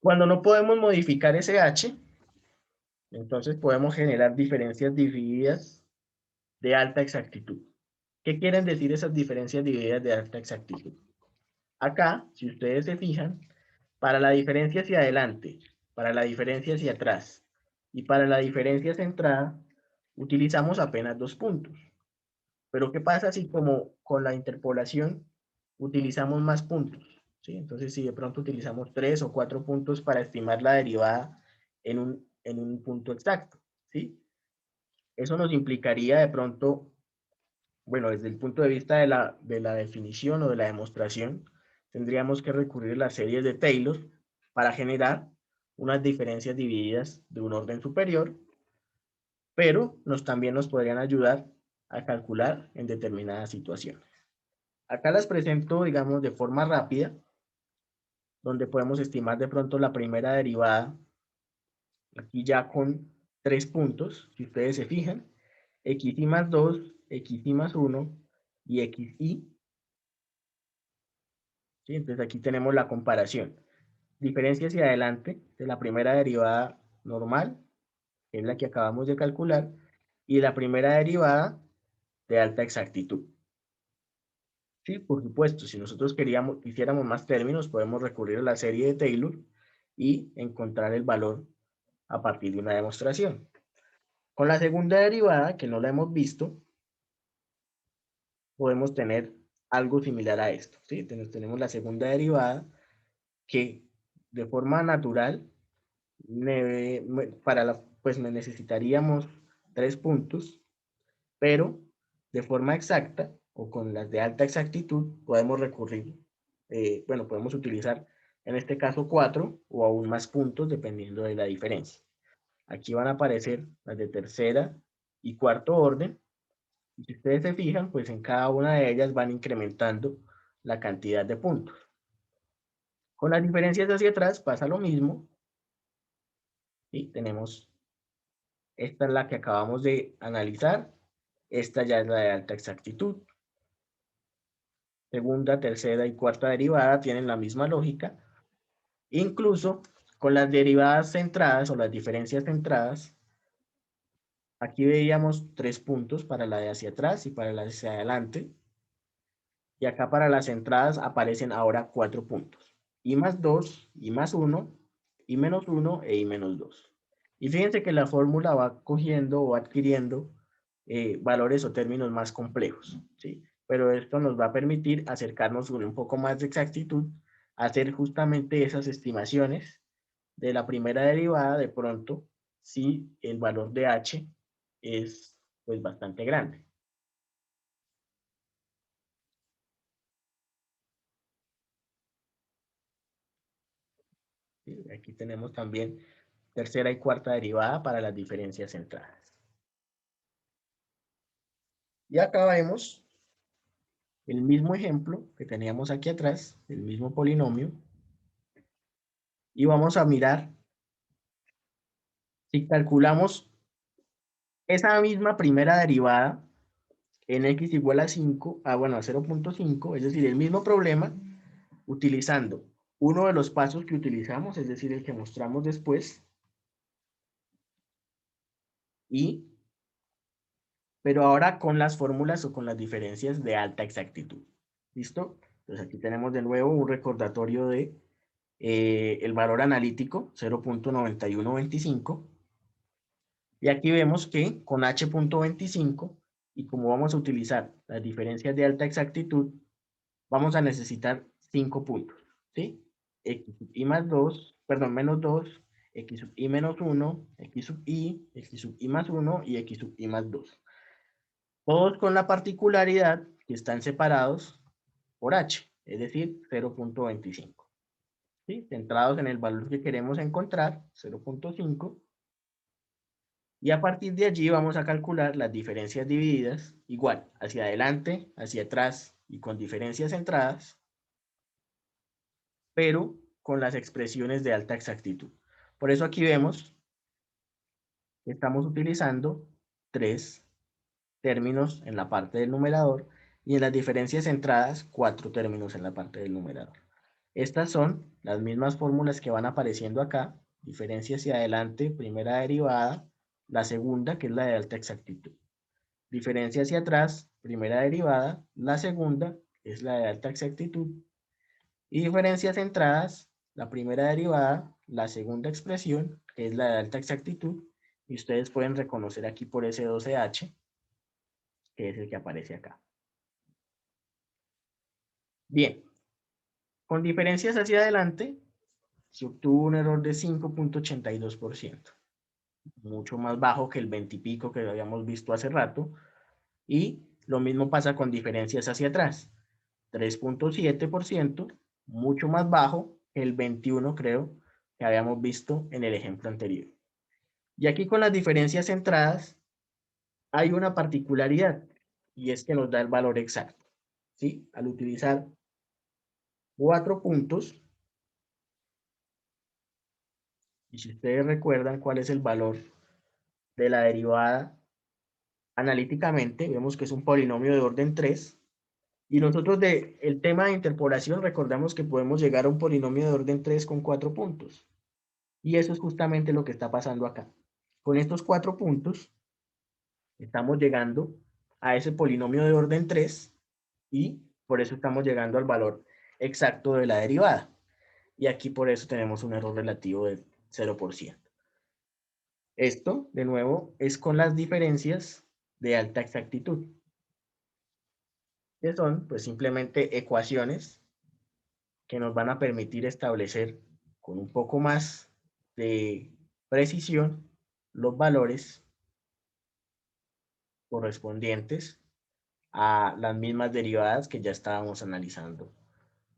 Cuando no podemos modificar ese h, entonces podemos generar diferencias divididas de alta exactitud. ¿Qué quieren decir esas diferencias divididas de alta exactitud? Acá, si ustedes se fijan, para la diferencia hacia adelante, para la diferencia hacia atrás y para la diferencia centrada, utilizamos apenas 2 puntos. Pero ¿qué pasa si como con la interpolación utilizamos más puntos? ¿Sí? Entonces, si de pronto utilizamos 3 o 4 puntos para estimar la derivada en un punto exacto, ¿sí? Eso nos implicaría de pronto, bueno, desde el punto de vista de la definición o de la demostración, tendríamos que recurrir a las series de Taylor para generar unas diferencias divididas de un orden superior, pero también nos podrían ayudar a calcular en determinadas situaciones. Acá las presento, digamos, de forma rápida, donde podemos estimar de pronto la primera derivada, aquí ya con 3 puntos, si ustedes se fijan, xy más 2, xy más 1 y xy. ¿Sí? Entonces aquí tenemos la comparación. Diferencia hacia adelante de la primera derivada normal, que es la que acabamos de calcular, y la primera derivada de alta exactitud. Sí, por supuesto, si nosotros quisiéramos más términos, podemos recurrir a la serie de Taylor y encontrar el valor a partir de una demostración. Con la segunda derivada, que no la hemos visto, podemos tener algo similar a esto. ¿Sí? Tenemos la segunda derivada que de forma natural, pues necesitaríamos 3 puntos, pero de forma exacta o con las de alta exactitud podemos recurrir, bueno, podemos utilizar en este caso 4 o aún más puntos dependiendo de la diferencia. Aquí van a aparecer las de tercera y cuarto orden. Y si ustedes se fijan, pues en cada una de ellas van incrementando la cantidad de puntos. Con las diferencias hacia atrás pasa lo mismo. Y tenemos, esta es la que acabamos de analizar. Esta ya es la de alta exactitud. Segunda, tercera y cuarta derivada tienen la misma lógica. Incluso con las derivadas centradas o las diferencias centradas, aquí veíamos 3 puntos para la de hacia atrás y para la de hacia adelante. Y acá para las entradas aparecen ahora 4 puntos. Y más 2, y más 1, y menos 1 e y menos 2. Y fíjense que la fórmula va cogiendo o adquiriendo valores o términos más complejos, ¿sí? Pero esto nos va a permitir acercarnos con un poco más de exactitud a hacer justamente esas estimaciones de la primera derivada de pronto si el valor de h es pues bastante grande. aquí tenemos también tercera y cuarta derivada para las diferencias centradas. Y acá vemos el mismo ejemplo que teníamos aquí atrás, el mismo polinomio. Y vamos a mirar si calculamos esa misma primera derivada en x igual a 5, a 0.5, es decir, el mismo problema, utilizando uno de los pasos que utilizamos, es decir, el que mostramos después, pero ahora con las fórmulas o con las diferencias de alta exactitud. ¿Listo? Entonces aquí tenemos de nuevo un recordatorio de el valor analítico, 0.9125. Y aquí vemos que con h.25, y como vamos a utilizar las diferencias de alta exactitud, vamos a necesitar 5 puntos, ¿sí? X sub i más 2, perdón, menos 2, x sub i menos 1, x sub i más 1 y x sub i más 2. Todos con la particularidad que están separados por h, es decir, 0.25. ¿Sí? Centrados en el valor que queremos encontrar, 0.5. Y a partir de allí vamos a calcular las diferencias divididas, igual, hacia adelante, hacia atrás y con diferencias centradas, pero con las expresiones de alta exactitud. Por eso aquí vemos que estamos utilizando 3 términos en la parte del numerador y en las diferencias centradas 4 términos en la parte del numerador. Estas son las mismas fórmulas que van apareciendo acá, diferencia hacia adelante, primera derivada, la segunda que es la de alta exactitud. Diferencia hacia atrás, primera derivada, la segunda es la de alta exactitud. Y diferencias centradas, la primera derivada, la segunda expresión, que es la de alta exactitud, y ustedes pueden reconocer aquí por ese 12H, que es el que aparece acá. Bien, con diferencias hacia adelante, se obtuvo un error de 5.82%, mucho más bajo que el 20 y pico que habíamos visto hace rato, y lo mismo pasa con diferencias hacia atrás, 3.7%, mucho más bajo que el 21, creo, que habíamos visto en el ejemplo anterior. Y aquí con las diferencias centradas hay una particularidad, y es que nos da el valor exacto, ¿sí? Al utilizar 4 puntos, y si ustedes recuerdan cuál es el valor de la derivada analíticamente, vemos que es un polinomio de orden 3, y nosotros del tema de interpolación recordamos que podemos llegar a un polinomio de orden 3 con 4 puntos. Y eso es justamente lo que está pasando acá. Con estos 4 puntos, estamos llegando a ese polinomio de orden 3 y por eso estamos llegando al valor exacto de la derivada. Y aquí por eso tenemos un error relativo de 0%. Esto, de nuevo, es con las diferencias de alta exactitud, que son pues simplemente ecuaciones que nos van a permitir establecer con un poco más de precisión los valores correspondientes a las mismas derivadas que ya estábamos analizando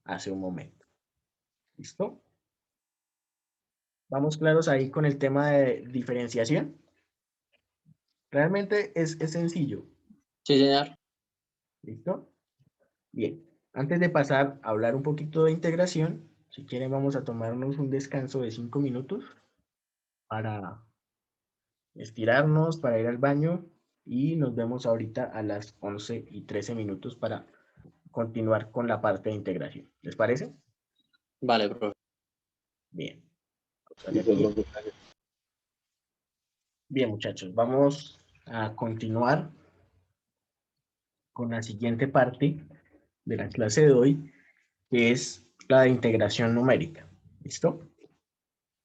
hace un momento. ¿Listo? ¿Vamos claros ahí con el tema de diferenciación? Realmente es sencillo. Sí, señor. ¿Listo? Bien. Antes de pasar a hablar un poquito de integración, si quieren vamos a tomarnos un descanso de 5 minutos para estirarnos, para ir al baño y nos vemos ahorita a las 11:13 para continuar con la parte de integración. ¿Les parece? Vale, profe. Bien. Bien, muchachos, vamos a continuar con la siguiente parte de la clase de hoy, que es la de integración numérica. ¿Listo?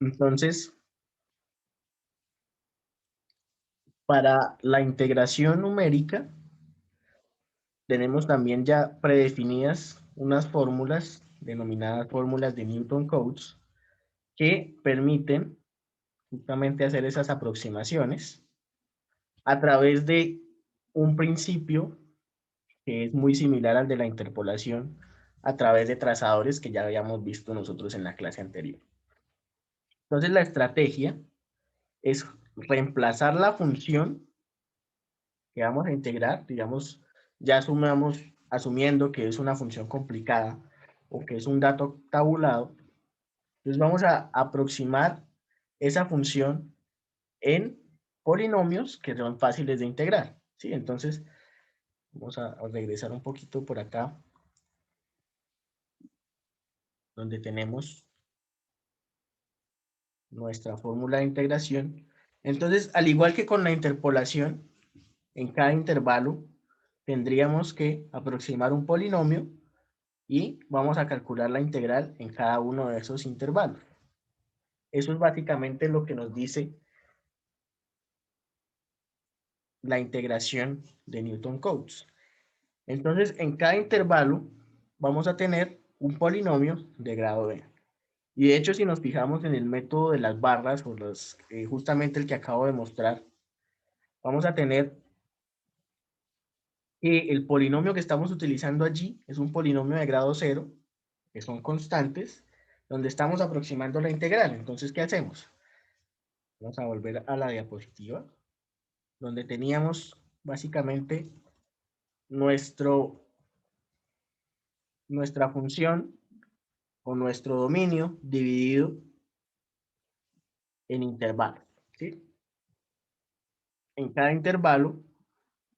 Entonces, para la integración numérica, tenemos también ya predefinidas unas fórmulas, denominadas fórmulas de Newton-Cotes, que permiten justamente hacer esas aproximaciones a través de un principio que es muy similar al de la interpolación a través de trazadores que ya habíamos visto nosotros en la clase anterior. Entonces la estrategia es reemplazar la función que vamos a integrar, digamos, ya asumiendo que es una función complicada o que es un dato tabulado. Entonces vamos a aproximar esa función en polinomios que son fáciles de integrar, ¿sí? Entonces, vamos a regresar un poquito por acá, donde tenemos nuestra fórmula de integración. Entonces, al igual que con la interpolación, en cada intervalo tendríamos que aproximar un polinomio y vamos a calcular la integral en cada uno de esos intervalos. Eso es básicamente lo que nos dice la integración de Newton-Cotes. Entonces, en cada intervalo vamos a tener un polinomio de grado b. Y de hecho, si nos fijamos en el método de las barras, o justamente el que acabo de mostrar, vamos a tener que el polinomio que estamos utilizando allí es un polinomio de grado 0, que son constantes, donde estamos aproximando la integral. Entonces, ¿qué hacemos? Vamos a volver a la diapositiva, donde teníamos básicamente nuestra función o nuestro dominio dividido en intervalos, ¿sí? En cada intervalo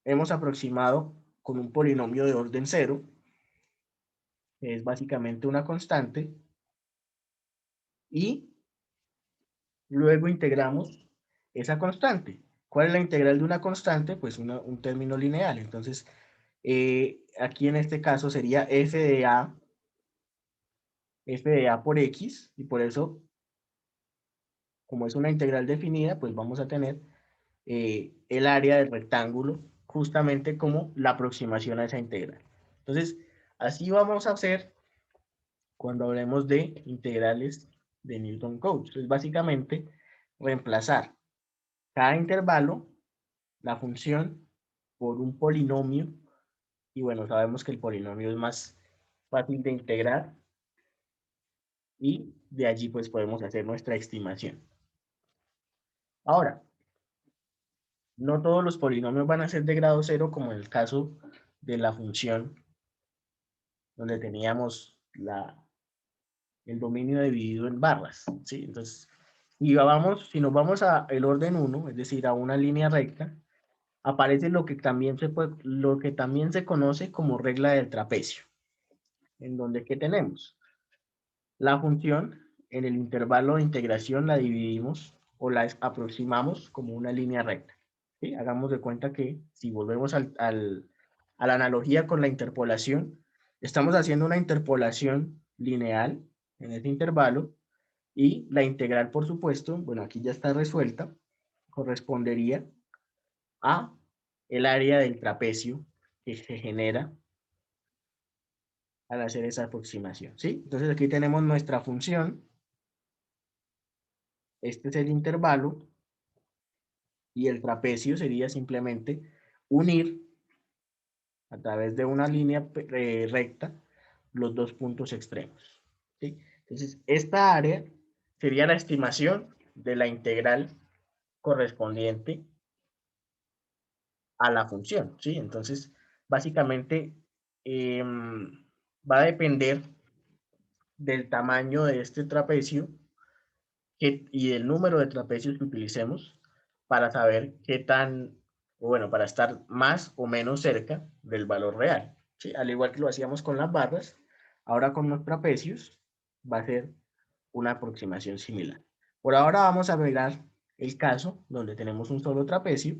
hemos aproximado con un polinomio de orden 0, que es básicamente una constante, y luego integramos esa constante. ¿Cuál es la integral de una constante? Pues un término lineal. Entonces, aquí en este caso sería f de a por x, y por eso, como es una integral definida, pues vamos a tener el área del rectángulo justamente como la aproximación a esa integral. Entonces, así vamos a hacer cuando hablemos de integrales de Newton-Cotes. Es básicamente reemplazar cada intervalo, la función, por un polinomio, y bueno, sabemos que el polinomio es más fácil de integrar, y de allí pues podemos hacer nuestra estimación. Ahora, no todos los polinomios van a ser de grado 0, como en el caso de la función, donde teníamos el dominio dividido en barras, ¿sí? Entonces, si nos vamos al orden 1, es decir, a una línea recta, aparece lo que también se conoce como regla del trapecio, en donde ¿qué tenemos? La función en el intervalo de integración la dividimos o la aproximamos como una línea recta, ¿sí? Hagamos de cuenta que si volvemos a la analogía con la interpolación, estamos haciendo una interpolación lineal en este intervalo, y la integral, por supuesto, bueno, aquí ya está resuelta, correspondería a el área del trapecio que se genera al hacer esa aproximación, ¿sí? Entonces aquí tenemos nuestra función, este es el intervalo, y el trapecio sería simplemente unir a través de una línea recta los dos puntos extremos, ¿sí? Entonces, esta área sería la estimación de la integral correspondiente a la función, ¿sí? Entonces, básicamente, va a depender del tamaño de este trapecio y del número de trapecios que utilicemos para saber para estar más o menos cerca del valor real, ¿sí? Al igual que lo hacíamos con las barras, ahora con los trapecios va a ser una aproximación similar. Por ahora vamos a mirar el caso donde tenemos un solo trapecio,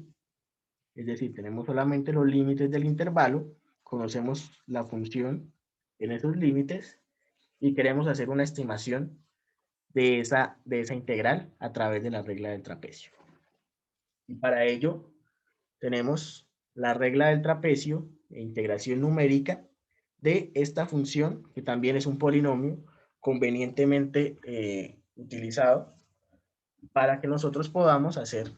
es decir, tenemos solamente los límites del intervalo, conocemos la función en esos límites y queremos hacer una estimación de esa integral a través de la regla del trapecio. Y para ello tenemos la regla del trapecio e integración numérica de esta función, que también es un polinomio convenientemente utilizado para que nosotros podamos hacer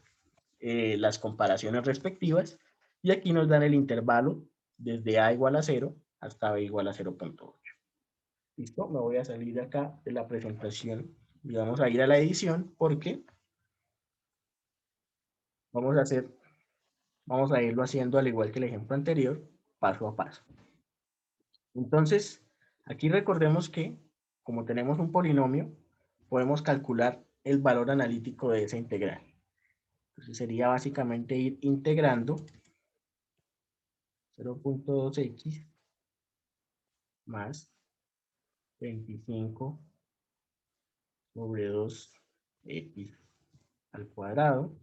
las comparaciones respectivas, y aquí nos dan el intervalo desde a igual a 0 hasta b igual a 0.8. ¿Listo? Me voy a salir de acá de la presentación y vamos a ir a la edición porque vamos a irlo haciendo al igual que el ejemplo anterior, paso a paso. Entonces, aquí recordemos que, como tenemos un polinomio, podemos calcular el valor analítico de esa integral. Entonces sería básicamente ir integrando 0.2x más 25 sobre 2x al cuadrado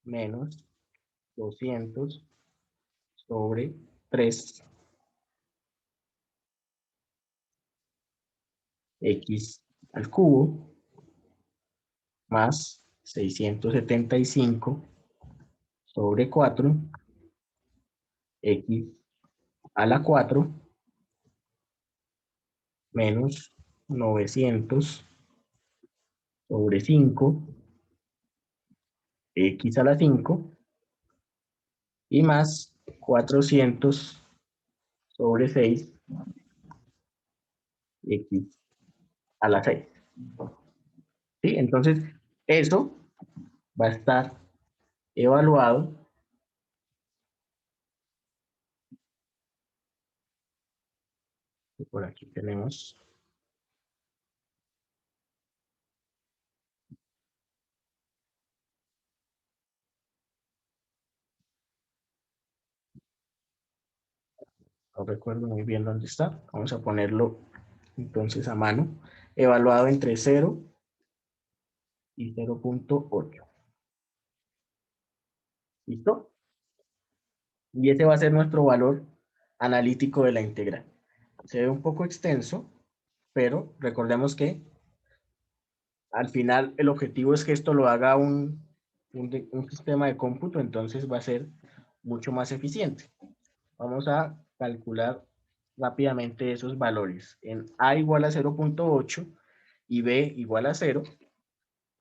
menos 200 sobre 3x al cubo más 675 sobre 4 x a la 4 menos 900 sobre 5 x a la 5 y más 400 sobre 6 x a la 6. ¿Sí? Entonces, eso va a estar evaluado por aquí tenemos no recuerdo muy bien dónde está, vamos a ponerlo entonces a mano, evaluado entre 0 y 0.8. ¿Listo? Y ese va a ser nuestro valor analítico de la integral. Se ve un poco extenso, pero recordemos que al final el objetivo es que esto lo haga un sistema de cómputo, entonces va a ser mucho más eficiente. Vamos a calcular rápidamente esos valores en A igual a 0.8 y B igual a 0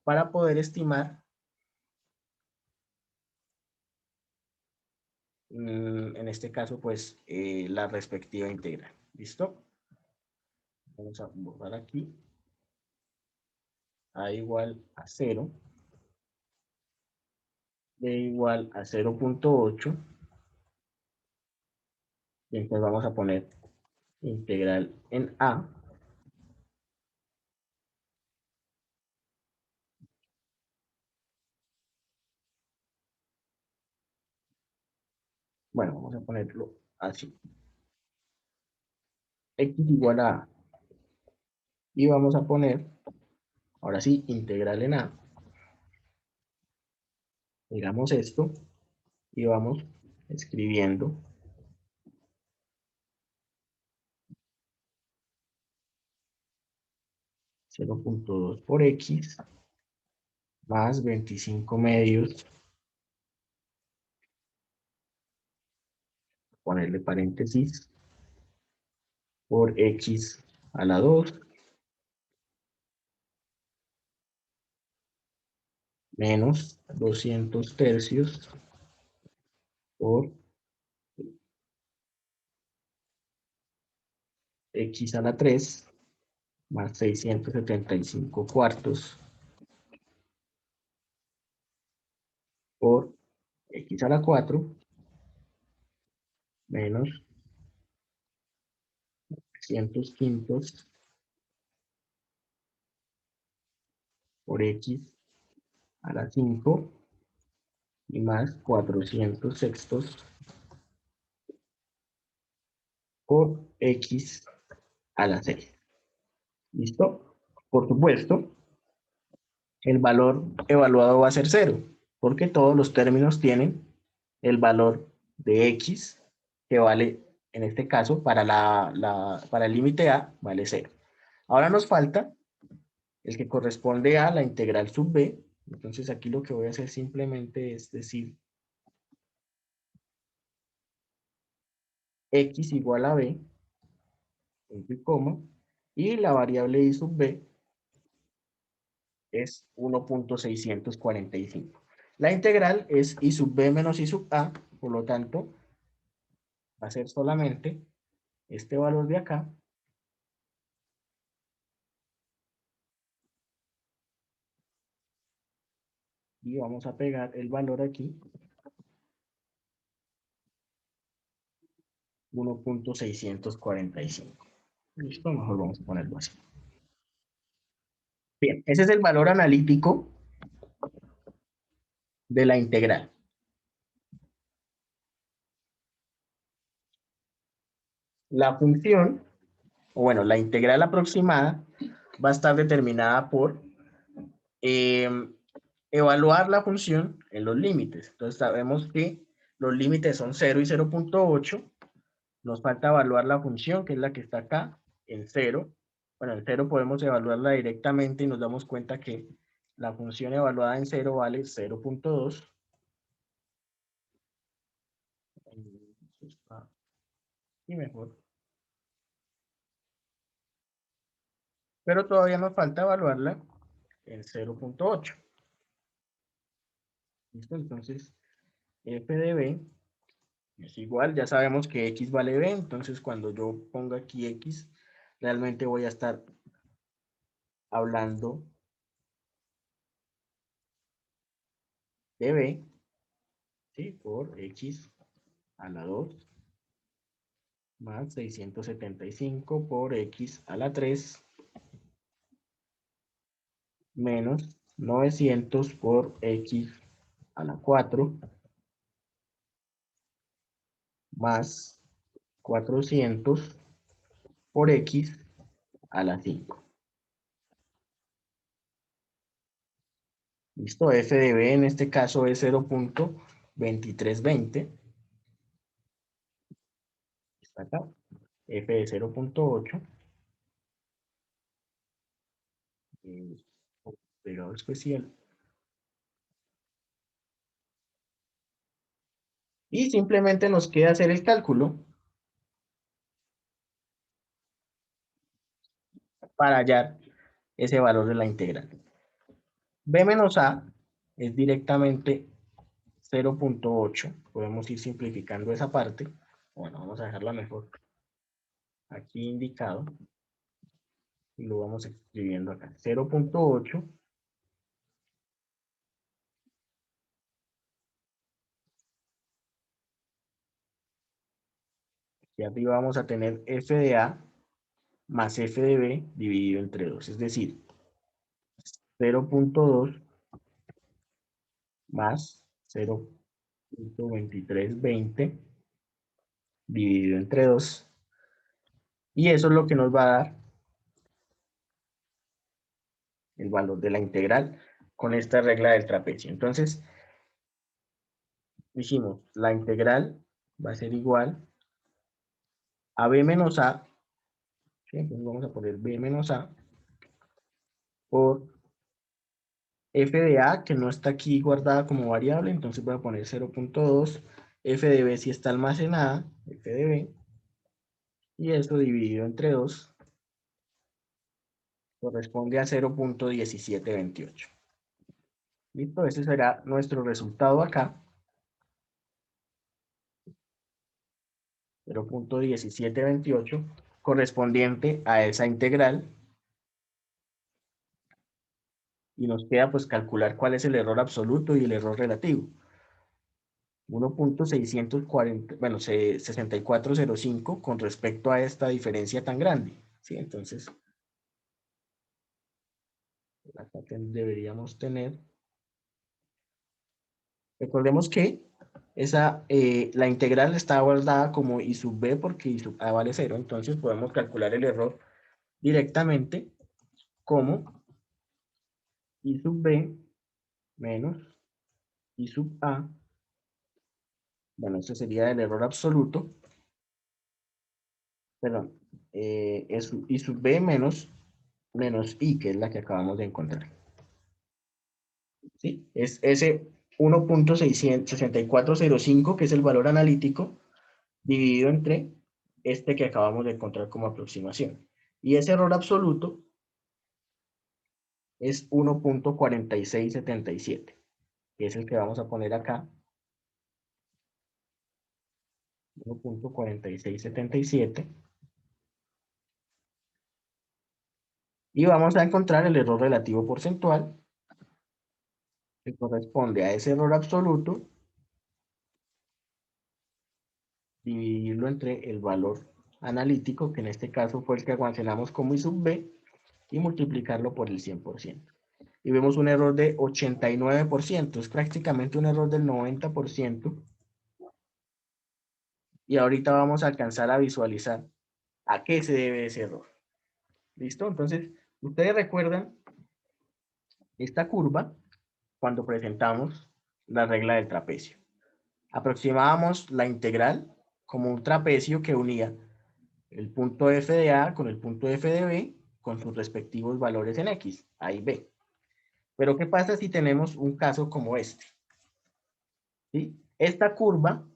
para poder estimar en este caso pues la respectiva integral. ¿Listo? Vamos a borrar aquí. A igual a 0. B igual a 0.8. Y entonces vamos a poner integral en A. Bueno, vamos a ponerlo así. X igual a A. Y vamos a poner, ahora sí, integral en A. Digamos esto y vamos escribiendo 0.2 por X más 25 medios, ponerle paréntesis, por X a la 2 menos 200 tercios por X a la 3 más 675 cuartos por X a la 4 menos 300 quintos por X a la 5 y más 400 sextos por X a la 6. ¿Listo? Por supuesto, el valor evaluado va a ser 0, porque todos los términos tienen el valor de X, que vale, en este caso, para el límite A, vale 0. Ahora nos falta el que corresponde a la integral sub b. Entonces aquí lo que voy a hacer simplemente es decir x igual a b, punto y coma, y la variable y sub b es 1.645. La integral es y sub b menos y sub a, por lo tanto, va a ser solamente este valor de acá Y vamos a pegar el valor aquí. 1.645. Listo, mejor vamos a ponerlo así. Bien, ese es el valor analítico de la integral. La función, o bueno, la integral aproximada va a estar determinada por evaluar la función en los límites. Entonces sabemos que los límites son 0 y 0.8. Nos falta evaluar la función, que es la que está acá, en 0. Bueno, en 0 podemos evaluarla directamente y nos damos cuenta que la función evaluada en 0 vale 0.2. Y mejor. Pero todavía nos falta evaluarla en 0.8. ¿Listo? Entonces, f de b es igual, ya sabemos que x vale b, entonces cuando yo ponga aquí x, realmente voy a estar hablando de b, ¿sí? Por x a la 2 más 675 por x a la 3 menos 900 por x a la 4 más 400 por x a la 5. Listo, f de b en este caso es 0.2320. Está acá. F de 0.8. Pegado especial. Y simplemente nos queda hacer el cálculo para hallar ese valor de la integral. B menos A es directamente 0.8. Podemos ir simplificando esa parte. Bueno, vamos a dejarla mejor aquí indicado. Y lo vamos escribiendo acá. 0.8 y arriba vamos a tener f de A más f de B dividido entre 2. Es decir, 0.2 más 0.2320 dividido entre 2. Y eso es lo que nos va a dar el valor de la integral con esta regla del trapecio. Entonces, dijimos, la integral va a ser igual a b menos a, ¿sí? Entonces vamos a poner b menos a por f de a, que no está aquí guardada como variable, entonces voy a poner 0.2, f de b si está almacenada, f de b, y esto dividido entre 2 corresponde a 0.1728. ¿Listo? Ese será nuestro resultado acá. 0.1728 correspondiente a esa integral. Y nos queda pues calcular cuál es el error absoluto y el error relativo. 1.640, bueno, 6405 con respecto a esta diferencia tan grande. ¿Sí? Entonces, acá deberíamos tener. Recordemos que la integral está guardada como I sub b porque I sub a vale 0. Entonces podemos calcular el error directamente como I sub b menos I sub a. Bueno, este sería el error absoluto. Perdón. Es I sub b menos I, que es la que acabamos de encontrar. ¿Sí? Es ese 1.6405, que es el valor analítico, dividido entre este que acabamos de encontrar como aproximación. Y ese error absoluto es 1.4677, que es el que vamos a poner acá. 1.4677. Y vamos a encontrar el error relativo porcentual, que corresponde a ese error absoluto, dividirlo entre el valor analítico, que en este caso fue el que almacenamos como I sub B, y multiplicarlo por el 100%. Y vemos un error de 89%, es prácticamente un error del 90%. Y ahorita vamos a alcanzar a visualizar a qué se debe ese error. ¿Listo? Entonces, ustedes recuerdan esta curva cuando presentamos la regla del trapecio. Aproximábamos la integral como un trapecio que unía el punto f de A con el punto f de B con sus respectivos valores en X, A y B. Pero ¿qué pasa si tenemos un caso como este? ¿Sí? Esta curva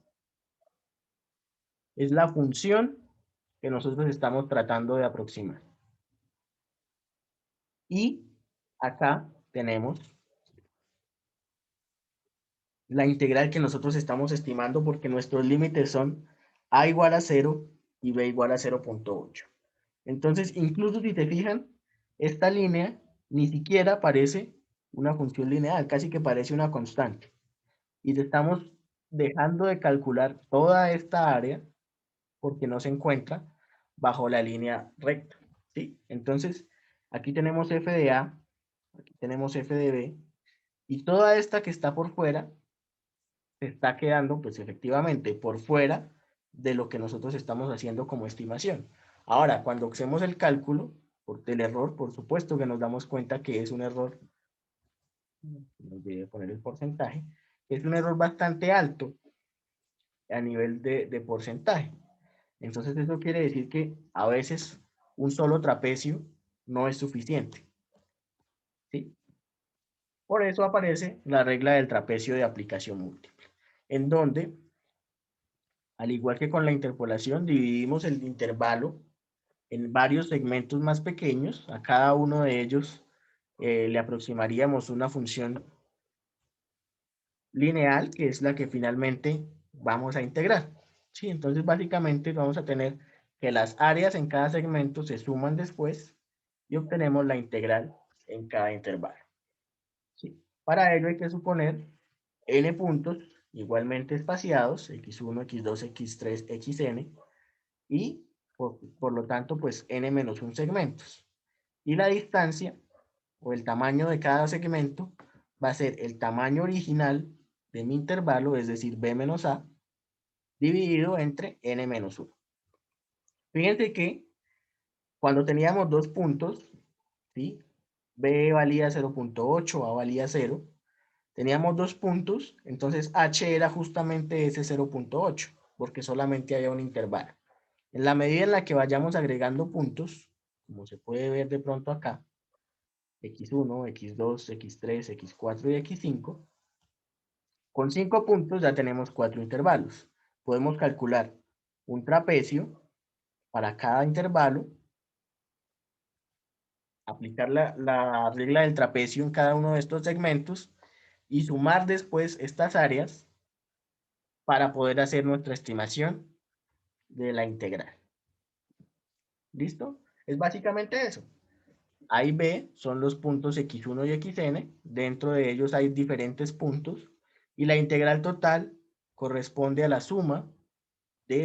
es la función que nosotros estamos tratando de aproximar. Y acá tenemos la integral que nosotros estamos estimando porque nuestros límites son A igual a 0 y B igual a 0.8. Entonces, incluso si te fijan, esta línea ni siquiera parece una función lineal, casi que parece una constante. Y te estamos dejando de calcular toda esta área porque no se encuentra bajo la línea recta, ¿sí? Entonces, aquí tenemos f de A, aquí tenemos f de B, y toda esta que está por fuera se está quedando, pues efectivamente, por fuera de lo que nosotros estamos haciendo como estimación. Ahora, cuando hacemos el cálculo del error, por supuesto que nos damos cuenta que es un error, no olvidé poner el porcentaje, es un error bastante alto a nivel de porcentaje. Entonces eso quiere decir que a veces un solo trapecio no es suficiente, ¿sí? Por eso aparece la regla del trapecio de aplicación múltiple, en donde, al igual que con la interpolación, dividimos el intervalo en varios segmentos más pequeños. A cada uno de ellos le aproximaríamos una función lineal, que es la que finalmente vamos a integrar, ¿sí? Entonces, básicamente vamos a tener que las áreas en cada segmento se suman después y obtenemos la integral en cada intervalo, ¿sí? Para ello hay que suponer n puntos igualmente espaciados, x1, x2, x3, xn, y por lo tanto, pues n menos 1 segmentos. Y la distancia o el tamaño de cada segmento va a ser el tamaño original de mi intervalo, es decir, b menos a, dividido entre n menos 1. Fíjense que cuando teníamos dos puntos, ¿sí? B valía 0.8, A valía 0. Teníamos dos puntos, entonces H era justamente ese 0.8, porque solamente había un intervalo. En la medida en la que vayamos agregando puntos, como se puede ver de pronto acá, x1, x2, x3, x4 y x5, con 5 puntos ya tenemos 4 intervalos. Podemos calcular un trapecio para cada intervalo, aplicar la regla del trapecio en cada uno de estos segmentos y sumar después estas áreas para poder hacer nuestra estimación de la integral. ¿Listo? Es básicamente eso. A y B son los puntos x1 y xn. Dentro de ellos hay diferentes puntos. Y la integral total corresponde a la suma de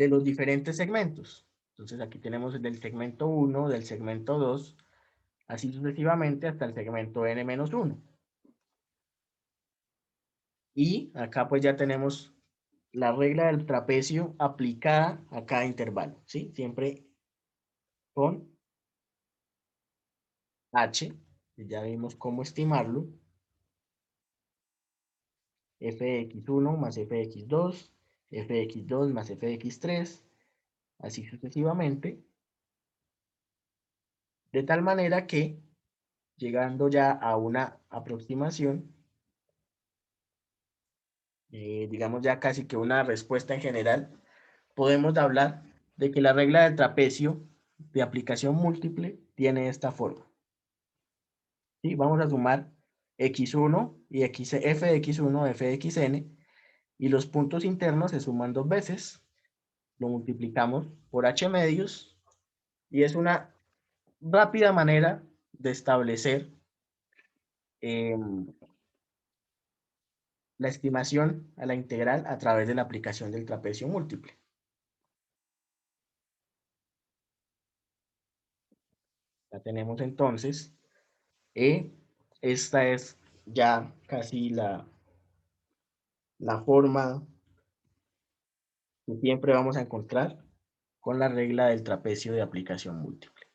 los diferentes segmentos. Entonces aquí tenemos el del segmento 1, del segmento 2, así sucesivamente hasta el segmento n-1. Y acá pues ya tenemos la regla del trapecio aplicada a cada intervalo, ¿sí? Siempre con h, que ya vimos cómo estimarlo, f de x1 más f de x2, f de x2 más f de x3, así sucesivamente, de tal manera que, llegando ya a una aproximación, digamos ya casi que una respuesta en general, podemos hablar de que la regla del trapecio de aplicación múltiple tiene esta forma. ¿Sí? Vamos a sumar x1 y f de x1, f de xn, y los puntos internos se suman dos veces, lo multiplicamos por h medios, y es una rápida manera de establecer la estimación a la integral a través de la aplicación del trapecio múltiple. Ya tenemos entonces, esta es ya casi la forma que siempre vamos a encontrar con la regla del trapecio de aplicación múltiple.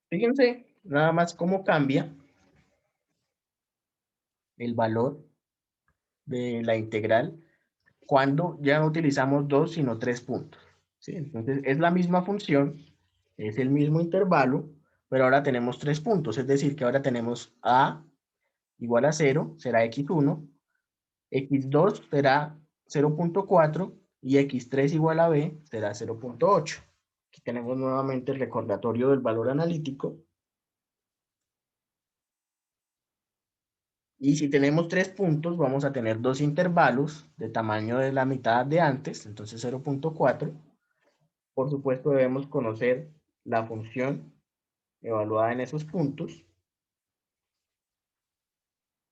Fíjense nada más cómo cambia el valor de la integral cuando ya no utilizamos 2 sino 3 puntos. ¿Sí? Entonces es la misma función, es el mismo intervalo, pero ahora tenemos 3 puntos, es decir, que ahora tenemos a igual a 0, será x1, x2 será 0.4 y x3 igual a b será 0.8. Aquí tenemos nuevamente el recordatorio del valor analítico. Y si tenemos 3 puntos, vamos a tener 2 intervalos de tamaño de la mitad de antes, entonces 0.4. Por supuesto, debemos conocer la función evaluada en esos puntos.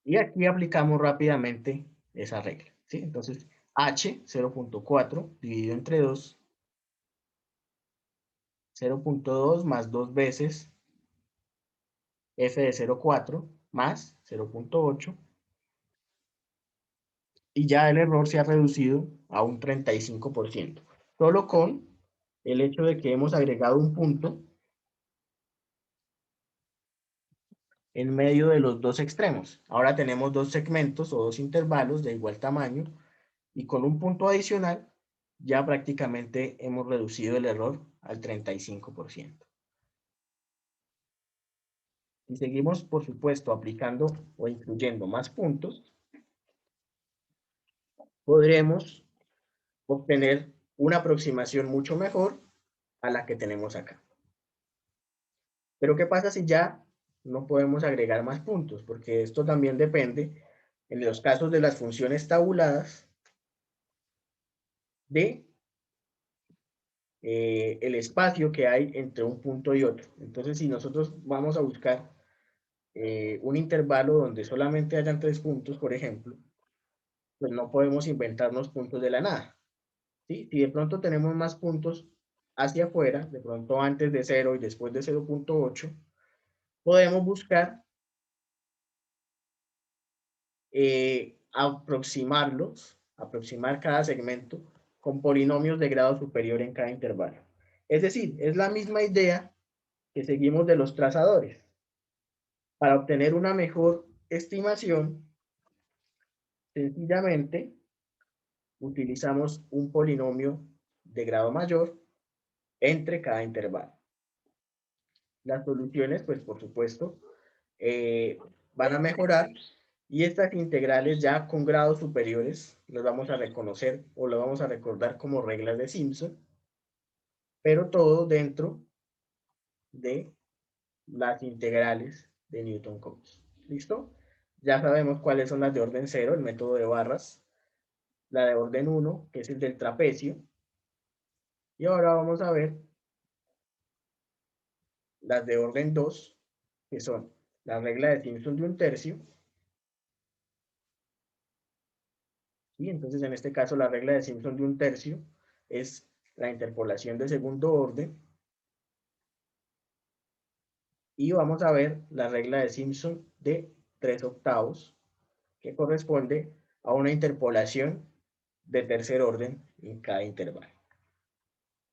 Y aquí aplicamos rápidamente esa regla, ¿sí? Entonces, h, 0.4 dividido entre 2, 0.2 más 2 veces f de 0.4 más 0.8. Y ya el error se ha reducido a un 35%. Solo con el hecho de que hemos agregado un punto en medio de los dos extremos. Ahora tenemos dos segmentos o dos intervalos de igual tamaño y con un punto adicional ya prácticamente hemos reducido el error al 35%. Y seguimos, por supuesto, aplicando o incluyendo más puntos, podremos obtener una aproximación mucho mejor a la que tenemos acá. Pero ¿qué pasa si ya no podemos agregar más puntos? Porque esto también depende, en los casos de las funciones tabuladas, de el espacio que hay entre un punto y otro. Entonces, si nosotros vamos a buscar un intervalo donde solamente hayan 3 puntos, por ejemplo, pues no podemos inventarnos puntos de la nada. ¿Sí? Si de pronto tenemos más puntos hacia afuera, de pronto antes de 0 y después de 0.8, podemos buscar aproximar cada segmento con polinomios de grado superior en cada intervalo. Es decir, es la misma idea que seguimos de los trazadores. Para obtener una mejor estimación, sencillamente utilizamos un polinomio de grado mayor entre cada intervalo. Las soluciones, pues por supuesto, van a mejorar y estas integrales ya con grados superiores las vamos a reconocer o las vamos a recordar como reglas de Simpson, pero todo dentro de las integrales de Newton-Cotes. ¿Listo? Ya sabemos cuáles son las de orden 0, el método de barras, la de orden 1, que es el del trapecio, y ahora vamos a ver las de orden 2, que son la regla de Simpson de un tercio, y entonces en este caso la regla de Simpson de un tercio es la interpolación de segundo orden, y vamos a ver la regla de Simpson de 3/8, que corresponde a una interpolación de tercer orden en cada intervalo.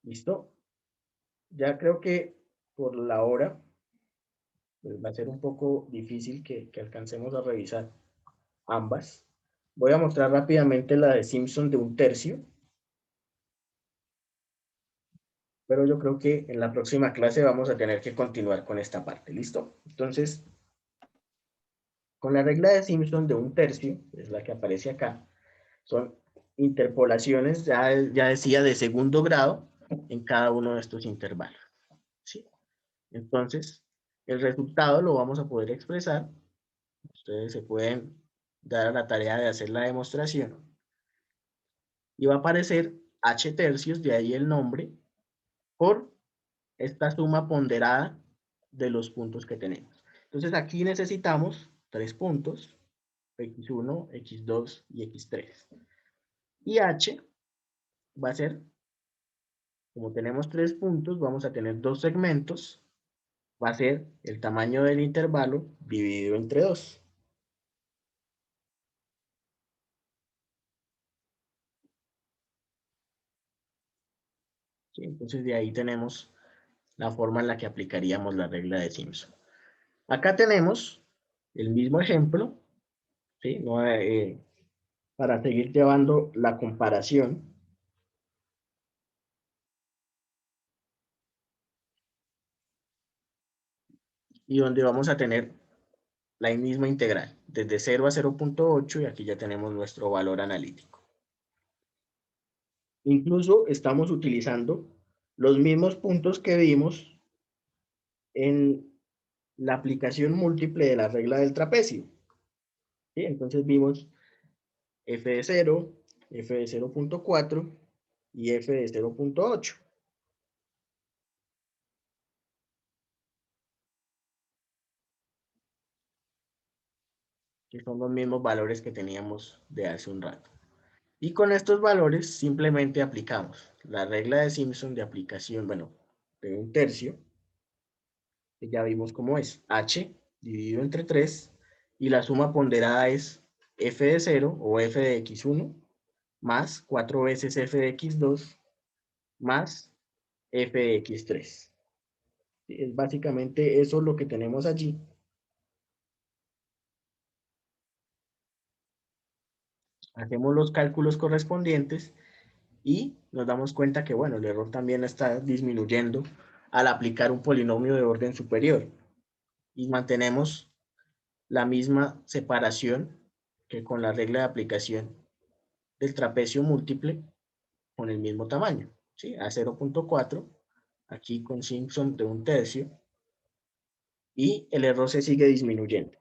¿Listo? Ya creo que por la hora pues va a ser un poco difícil que alcancemos a revisar ambas. Voy a mostrar rápidamente la de Simpson de un tercio, pero yo creo que en la próxima clase vamos a tener que continuar con esta parte. ¿Listo? Entonces, con la regla de Simpson de un tercio, es la que aparece acá, son interpolaciones, ya decía, de segundo grado en cada uno de estos intervalos. ¿Sí? Entonces, el resultado lo vamos a poder expresar. Ustedes se pueden dar a la tarea de hacer la demostración. Y va a aparecer h tercios, de ahí el nombre, por esta suma ponderada de los puntos que tenemos. Entonces aquí necesitamos 3 puntos, x1, x2 y x3. Y h va a ser, como tenemos 3 puntos, vamos a tener 2 segmentos, va a ser el tamaño del intervalo dividido entre 2. ¿Sí? Entonces de ahí tenemos la forma en la que aplicaríamos la regla de Simpson. Acá tenemos el mismo ejemplo, ¿sí? No, para seguir llevando la comparación. Y donde vamos a tener la misma integral, desde 0 a 0.8, y aquí ya tenemos nuestro valor analítico. Incluso estamos utilizando los mismos puntos que vimos en la aplicación múltiple de la regla del trapecio. ¿Sí? Entonces vimos f de 0, f de 0.4 y f de 0.8. Que son los mismos valores que teníamos de hace un rato. Y con estos valores simplemente aplicamos la regla de Simpson de aplicación, bueno, de un tercio, que ya vimos cómo es, h dividido entre 3, y la suma ponderada es f de 0 o f de x1 más 4 veces f de x2 más f de x3. Es básicamente eso lo que tenemos allí. Hacemos los cálculos correspondientes y nos damos cuenta que, bueno, el error también está disminuyendo al aplicar un polinomio de orden superior. Y mantenemos la misma separación que con la regla de aplicación del trapecio múltiple con el mismo tamaño, ¿sí? A 0.4, aquí con Simpson de un tercio, y el error se sigue disminuyendo.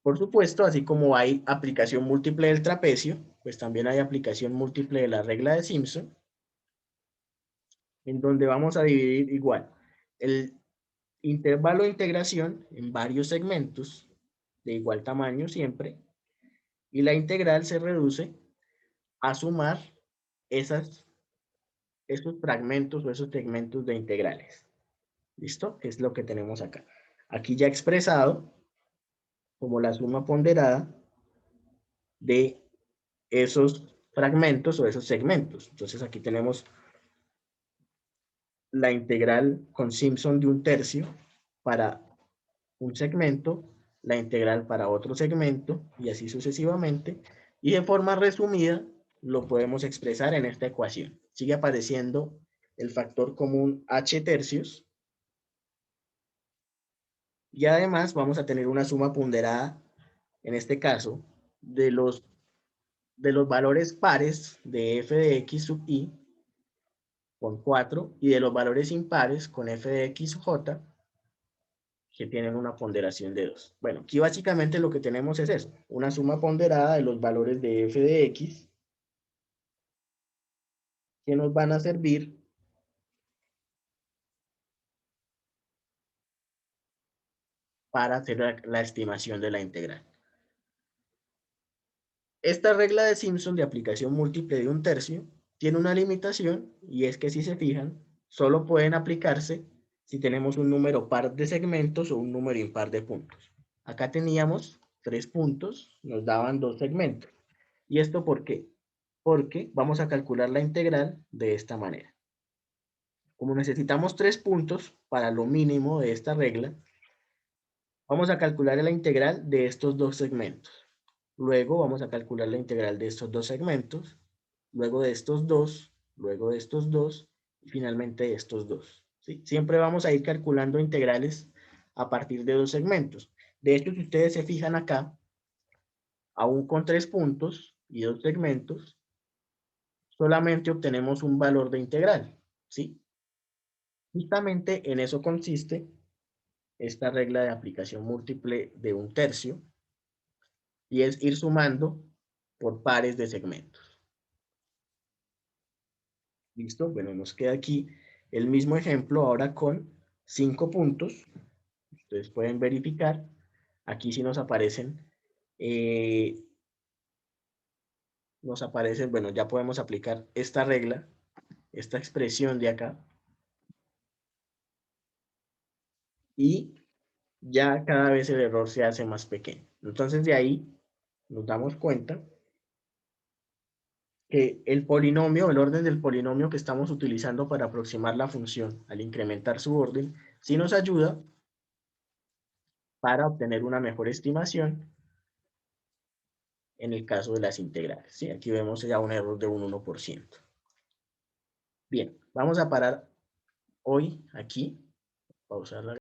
Por supuesto, así como hay aplicación múltiple del trapecio, pues también hay aplicación múltiple de la regla de Simpson, en donde vamos a dividir igual el intervalo de integración en varios segmentos de igual tamaño siempre, y la integral se reduce a sumar esos fragmentos o esos segmentos de integrales. ¿Listo? Es lo que tenemos acá. Aquí ya expresado como la suma ponderada de esos fragmentos o esos segmentos. Entonces aquí tenemos la integral con Simpson de un tercio para un segmento, la integral para otro segmento y así sucesivamente. Y de forma resumida lo podemos expresar en esta ecuación. Sigue apareciendo el factor común h tercios. Y además vamos a tener una suma ponderada, en este caso, de los valores pares de f de x sub i con 4 y de los valores impares con f de x j que tienen una ponderación de 2. Bueno, aquí básicamente lo que tenemos es eso, una suma ponderada de los valores de f de x que nos van a servir para hacer la estimación de la integral. Esta regla de Simpson de aplicación múltiple de un tercio tiene una limitación y es que si se fijan, solo pueden aplicarse si tenemos un número par de segmentos o un número impar de puntos. Acá teníamos 3 puntos, nos daban 2 segmentos. ¿Y esto por qué? Porque vamos a calcular la integral de esta manera. Como necesitamos 3 puntos para lo mínimo de esta regla, vamos a calcular la integral de estos 2 segmentos. Luego vamos a calcular la integral de estos 2 segmentos, luego de estos 2, luego de estos 2 y finalmente de estos 2. ¿Sí? Siempre vamos a ir calculando integrales a partir de 2 segmentos. De hecho, si ustedes se fijan acá, aún con 3 puntos y 2 segmentos, solamente obtenemos un valor de integral. ¿Sí? Justamente en eso consiste esta regla de aplicación múltiple de un tercio, y es ir sumando por pares de segmentos. ¿Listo? Bueno, nos queda aquí el mismo ejemplo ahora con 5 puntos. Ustedes pueden verificar. Aquí sí nos aparecen, bueno, ya podemos aplicar esta regla, esta expresión de acá. Y ya cada vez el error se hace más pequeño. Entonces de ahí nos damos cuenta que el polinomio, el orden del polinomio que estamos utilizando para aproximar la función al incrementar su orden, sí nos ayuda para obtener una mejor estimación en el caso de las integrales. ¿Sí? Aquí vemos ya un error de un 1%. Bien, vamos a parar hoy aquí, pausar la